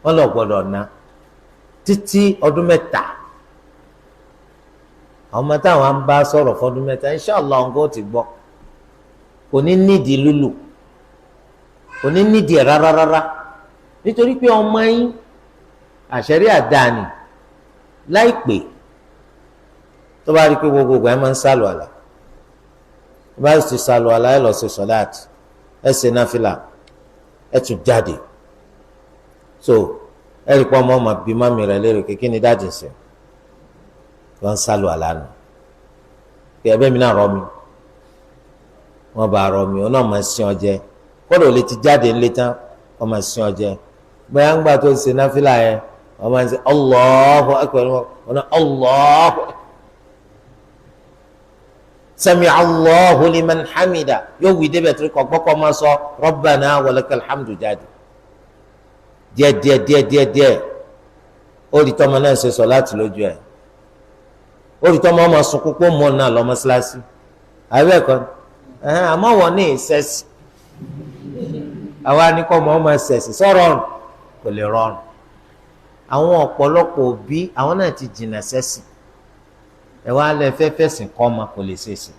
wọ́n lọ gbọ́dọ̀ ná títí ọdún 3 àwọn ọmọ táwọn ń bá sọ̀rọ̀ fọdún 3 inṣàlá ọ̀ngá ó ti gbọ́ kò ní nídìí lúlù kò ní nídìí ẹ̀ rárá nítorí pé ọmọ yín àṣẹrí àdáni láìpẹ́ tó bá rí i pé gbogbo ẹ̀ máa ń sálù àlà tó bá sì sálù àlà ẹ̀ lọ sí sọ̀láàtì ẹ̀ ṣe náfìlà ẹ̀ tún jáde so ẹ̀rí pọ́ ọmọ bí mọ́mí rẹ̀ lérò kékeré ní dáàdì sí wọ́n ń sálù àlànà pé ẹ̀bẹ̀ mi náà rọ mi wọ́n bá rọ mi ọ̀nà ọmọ ẹ̀sìn ọjẹ́ kọ́dọ̀ lè ti jáde ńlẹ̀ tán ọmọ ẹ̀sìn ọjẹ́ bóyá ń gbà tó ń ṣe náfìlà yẹn ọmọ ẹ̀sìn Allahu akbar ọ̀nà Allahu sami Allahu liman hamida yóò wí débẹ̀ tó kọ́ gbọ́kọ́ máa sọ Rabbana walakal hamdu jáde díẹ̀ ó rí tọmọ náà ṣe sọ láti lójú ẹ̀ ó rí tọmọ ọmọ sunkún pé mọ náà lọ mọ́ṣáláṣí àbẹ́ẹ̀kọ́ àmọ́ wọn ní ìṣẹ́sì àwa ní kọ́ ọmọ ìṣẹ́sì sọ̀rọ̀ kò lè rọrùn àwọn ọ̀pọ̀lọpọ̀ òbí àwọn náà ti jìnnà sẹ́sì ẹ̀ wá lẹ fẹ́ fẹ̀sìn kọ́ ọmọ kò lè ṣèṣì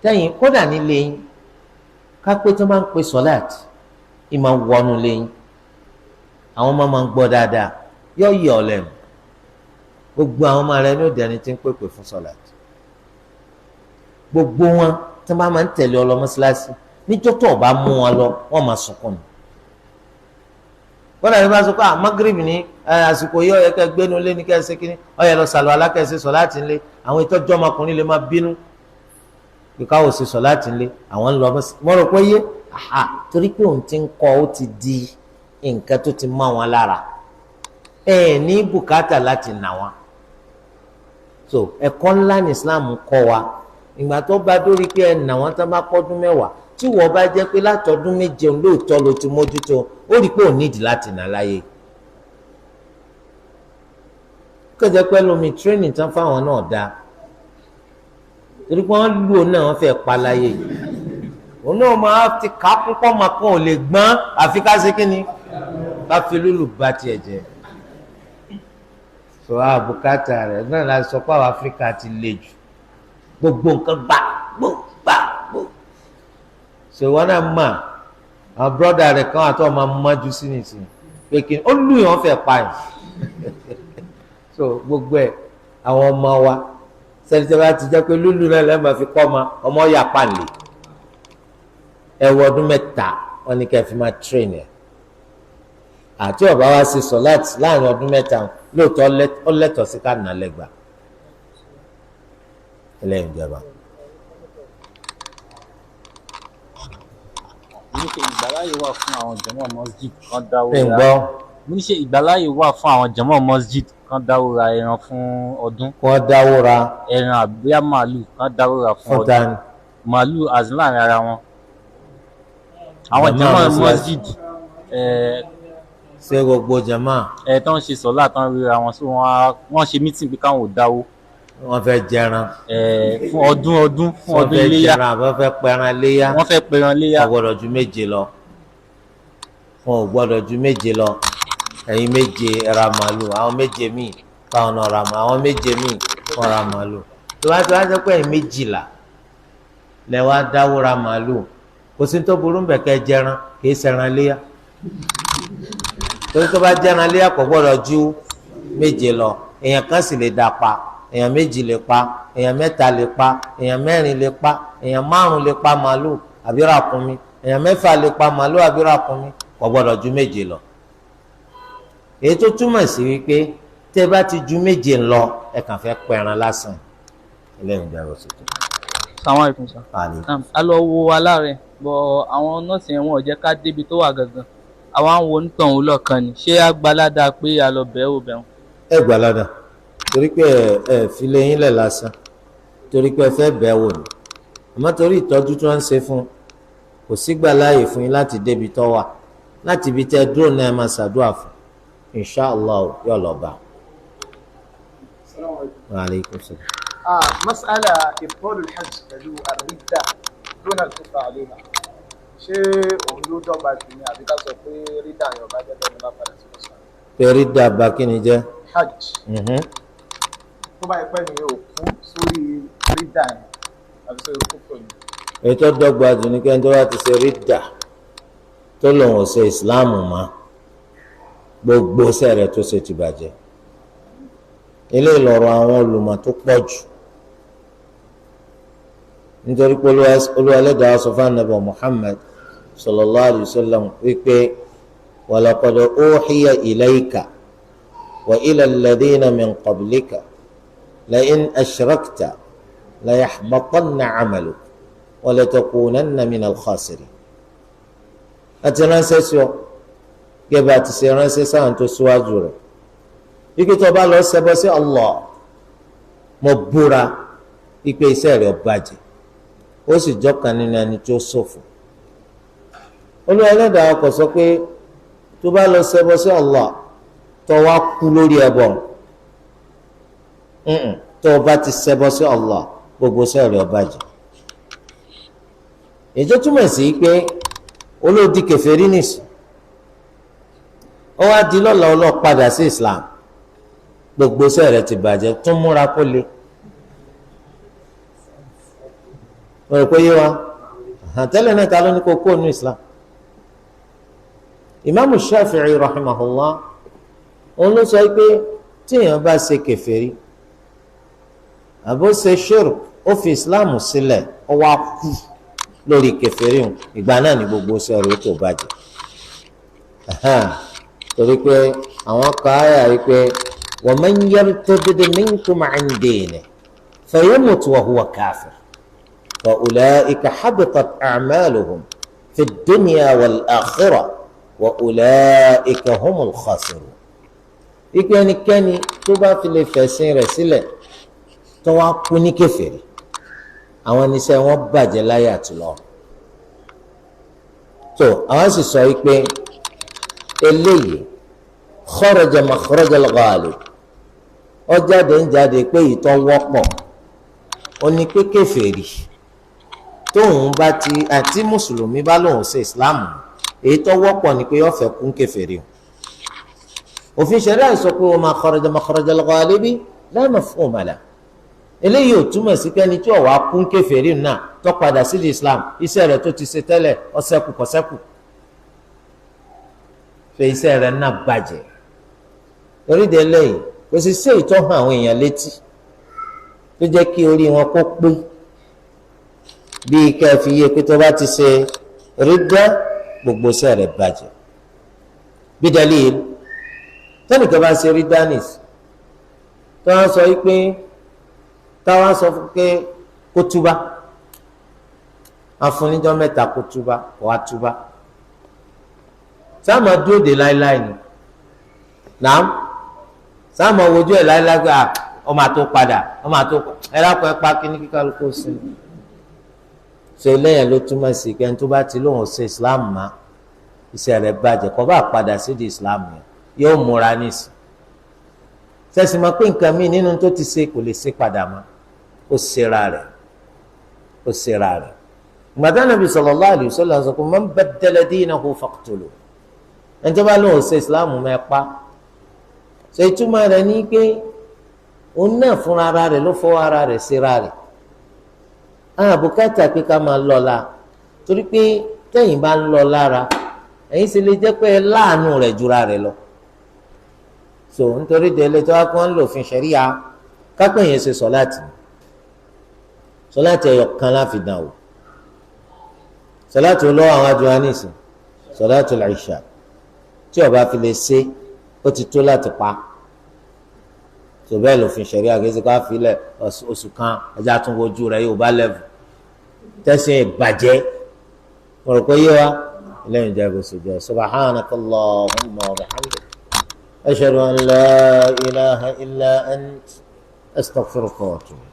tẹ́yìn kódà nílé yín ká pé tó máa ń pe sọ́láàtì ìmọ̀ wọnú lé yín àwọn ọmọ máa ń gbọ́ dáadáa yọ yẹ ọ lẹ́nu gbogbo àwọn ọmọ rẹ ní òde ẹni tí ń pèpè fún sọláàtì gbogbo wọn tí wọn bá máa ń tẹ̀lé ọ lọ mọ́ṣáláṣí níjọ́ tó o bá mú wọn lọ wọn máa sunkún ni kódà ní bá sọ pé magrib ní àsìkò yìí ọ̀yẹ́ kẹ́ gbénu lé ní kẹ́ ṣe kínní ọ̀yẹ́ lọ sàlọ̀ alákẹ́sẹ̀ sọláàtì ńlẹ̀ àwọn ìtọ́jú ọmọkùnrin lè máa bínú bí káwọ́ ṣe sọláàtì ńlẹ̀ àwọn ń lọ mọ́rọ̀ pé yé torí pé òun ti ń kọ́ ó ti di nǹkan tó ti mọ́ wọn lára ẹ ní bùkátà láti nà wọn so ẹ̀kọ́ ńlá ní Islam kọ́ wa ìgbà tó bá dórí pé ẹ nà wọn tó bá pọ́dún 10 tí wọ́n bá jẹ́ pé látọdún 7 lóòótọ́ ló ti mójútó ó rí pé ò nídìí láti nà láyé kọjá pé lómi tírénì tán fáwọn náà dáa torí pé wọ́n lù ó náà wọ́n fẹ́ pa láyé yìí òun náà máa ti kà á púpọ̀ máa kàn ò lè gbọ́n àfi ká ṣe kí ni ká fi lùlù bá tiẹ̀ jẹ́ sọ àbùkátà rẹ̀ náà la sọ pé àwọn Áfíríkà ti le jù gbogbo nǹkan gbà sọ wọn náà mà àwọn bọ́dà rẹ̀ kan àti ọmọ mọ́jú sí nìsín pé kí ni ó lù yàn fẹ́ pa yìí so gbogbo ẹ̀ àwọn ọmọ wa sẹ́ni ti jẹ́ pé lùlù náà lẹ́ẹ̀ máa fi kọ́ ọmọ yà pàlè ẹwọ ọdún 3 wọn ni kẹ́ fi máa train ẹ àti ọba wa ṣe sọláàtì láàrin ọdún 3 lóòótọ́ ó lẹ́tọ̀ọ́ sí ká nà lẹ́gbàá ẹlẹ́yìn ìjọba. mo ní ṣe ìgbàláyè wà fún àwọn jàmáà mosjid kan dáwó ra mo ní ṣe ìgbàláyè wà fún àwọn jàmáà mosjid kan dáwó ra ẹran fún ọdún. wọ́n dáwó ra ẹran àbíyá màálù kan dáwó ra fún ọdún màálù àzìláàrin ara wọn àwọn jàmáà mosjid ṣe gbogbo jàmáà tó ń ṣe sọlá tán ríra wọn sí wọn ṣe mítìn pé káwọn ò dáwó wọ́n fẹ́ jẹran fún ọdún iléyá wọ́n fẹ́ pẹran iléyá wọ́n fẹ́ pẹran iléyá ọgbọ́dọ̀ ju 7 lọ wọn ò gbọ́dọ̀ ju méje lọ ẹ̀yin méje ẹ ra màálù àwọn méje míì káwọn náà ra màálù àwọn méje míì wọn ra màálù tó bá jẹ́ pé ẹ̀yin méjìlá lẹ wá dáwó ra màálù kò sí tó burú bẹ̀ kẹ́ jẹran kì í ṣẹran léyà torí tó bá jẹran léyà kò gbọ́dọ̀ ju méje lọ èèyàn kan sì lè dà pa èèyàn méjì lè pa èèyàn mẹ́ta lè pa èèyàn mẹ́rin lè pa èèyàn márùn lè pa màálù àbí ràkúnmí èèyàn mẹ́fà lè pa màálù àbí ràkúnmí kò gbọ́dọ̀ ju méje lọ èyí tó túmọ̀ sí wípé tẹ́ bá ti ju méje lọ ẹ kàn fẹ́ pẹran lásán eléyìí ìjà rẹ̀ ṣètò. Assalamu alaikum sir. A lọ wo aláàrẹ̀ bọ̀ àwọn nọ́ọ̀sì yẹn wọn ò jẹ́ ká débi tó wà gangan àwa ń wo onítàn òun lọ́ọ̀kan ni ṣé agbálada pé a lọ bẹ̀ẹ́ ò bẹ̀rùn. ẹ gbàládà torí pé ẹ fi lé yín lẹ̀ lásán torí pé ẹ fẹ́ bẹ̀ẹ́ wò ni àmọ́ torí ìtọ́jú tí wọ́n ń ṣe fún kò sígbà láàyè fún yín láti débi tó wà láti ibi tẹ́ dúró náà ẹ máa ṣàdúrà fún inshallah yóò lọ bá. Wa alaikum salaam. مسألة إبطال الحج pẹ̀lú الردة دون الكفر عليها ṣé òun ló dọ́gba jù ní àbí ká sọ pé rídà yẹn ọba jẹ́ bẹ́ẹ̀ bá padà sí lọ́sàn-án. pé rídà bá kí ni jẹ́. hajj tó bá yẹ pé ní òkú sórí rídà yẹn àbí sórí kúfù ni. èyí tó dọ́gba jù ní kẹ́ńtọ́ bá ti ṣe rídà tó lòun ò ṣe ìsìláàmù mọ́ gbogbo sẹ́rẹ̀ tó ṣe ti bàjẹ́ ilé ìlọrọ àwọn olùmọ̀ tó pọ̀ jù nítorí pé Olúwa Ẹlẹ́dàá sọ fún Ànábì Muhammad sallallahu alayhi wa sallam wípé wa laqad uhiya ilayka wa ila alladhina min qablika la in ashrakta la yahbatanna 'amaluka wa la takunanna min al-khasirin. àti ránṣẹ́ sí ọ gẹ́gẹ́ bá ti ṣe ránṣẹ́ sáwọn tó síwájú rẹ̀ ike tó bá lọ ṣẹbọ sí Allah mo búra ipe iṣẹ́ rẹ̀ bàjẹ́ ó sì jọ́kan nínú ẹni tó ṣòfò. Olúwa Ẹlẹ́dàá kò sọ pé tó bá lọ ṣẹbọ sí Allah tó wá kú lórí ẹbọ tó bá ti ṣẹbọ sí Allah gbogbo iṣẹ́ rẹ̀ bàjẹ́. èyí túmọ̀ sí pé olóòdì kèfèrí nìsí ó wá di lọ́la ọlọ́ padà sí Islam gbogbo iṣẹ́ rẹ̀ ti bàjẹ́ tún múra kó le. wọ́n rò pé yé wa tẹ́lẹ̀ náà ta ló ní kó kó nu Islam. Imaamu Shafi'i rahimahullah òun ló sọ pé tíyàn bá ṣe kèfèrí àbó ṣe shirk ó fi Islam sílẹ̀ ó wá kú lórí kèfèrí hùn ìgbà náà ni gbogbo iṣẹ́ rẹ̀ tó bàjẹ́. torí pé àwọn kan áyà rí pé ومن يرتد منكم عن دينه فيمت وهو كافر فأولئك حبطت أعمالهم في الدنيا والآخرة وأولئك هم الخاسرون. ìkànnì kẹ́ni tó bá fi lè fẹ̀sìn rẹ̀ sílẹ̀ tó wá kú ní kèfèrí àwọn oníṣẹ́ wọn bàjẹ́ láyé àti lọ́run. tó àwọn sì sọ wípé eléyìí kharaja makhrajal ghalib ó jáde ń jáde pé ìtọ́ wọ́pọ̀ ó ní pé kèfèrí tóun bá ti àti mùsùlùmí bá lòun ṣe islam èyí tó wọ́pọ̀ ni pé ó fẹ́ kún kèfèrí o òfin ṣẹ̀ríà sọ pé wa ma kharaja makhrajal ghalibi la mafhuma lahu eléyìí ò túmọ̀ sí pé ẹni tí ó wá kún kèfèrí náà tó padà sí islam iṣẹ́ rẹ̀ tó ti ṣe tẹ́lẹ̀ ó ṣẹ́kù kò ṣẹ́kù fẹ́ iṣẹ́ rẹ̀ náà bàjẹ́ oríde lẹ́yìn kò sì sí ìtọ́hún àwọn èèyàn létí tó jẹ́ kí orí wọn kó pé bíi kẹfì yé pé tó bá ti ṣe rídà gbogbo iṣẹ́ rẹ̀ bàjẹ́ bí dalil tẹ́nìkan bá ṣe rídà nìs tó wọ́n sọ pé táwọn sọ pé kó túbá afúnijọ́ mẹ́ta kó túbá kó wá túbá sáà máa dúró de láéláé ni nàám sáà máa wojú ẹ̀ láéláé gbà ọmọ àtó padà ọmọ àtó ẹ lápò ẹ pa kíní kíkà ló kó sí i ṣe lẹ́yìn ló túmọ̀ sí kí ẹni tó bá ti lóun ṣe islam má iṣẹ́ rẹ̀ bàjẹ́ kó bá padà sí di islam yẹn yóò múra nísì sẹ́sìn máa pé nǹkan míì nínú tó ti ṣe kò lè ṣe padà mọ́ ó ṣera rẹ̀ ó ṣera rẹ̀ gbàdá nàbì sallallahu alaihi wasallam sọ pé man baddala dinahu faqtuluhu ẹni tó bá lóun ṣe islam mẹ́pa ṣe ìtumọ̀ rẹ̀ ní pé òun náà fúnra ara rẹ̀ ló fọwọ́ ara rẹ̀ síra rẹ̀ àbùkátà pé ká máa lọ́la torí pé tẹ́yìn bá ń lọ lára ẹ̀yin sì lè jẹ́ pé ẹ láàánú rẹ̀ jura rẹ̀ lọ so nítorí délé tó wá kí wọ́n ń lò fún ṣẹ̀ríya kápẹ́ yẹn ṣe sọ̀láàtì ẹ̀yọ̀ kan láfi dàn o sọ̀láàtì olówó àwọn adúlá nìsín sọ̀láàtì ìṣà tí ó bá fi lè ṣe ó ti tó láti pa tó bẹ́ẹ̀ lòfin ṣẹ̀ríà gẹ́gẹ́ ká filẹ̀ oṣù kan ẹja tún wojú rẹ̀ yóò bá lẹ́vù tẹ̀sán ìbàjẹ́ mo rò pé yé wa lẹ́yìn ìjà ìbùsùn jẹ́ subhanakallahumma wa bihamdik ashhadu an la ilaha illa ant astaghfiruka wa atubu.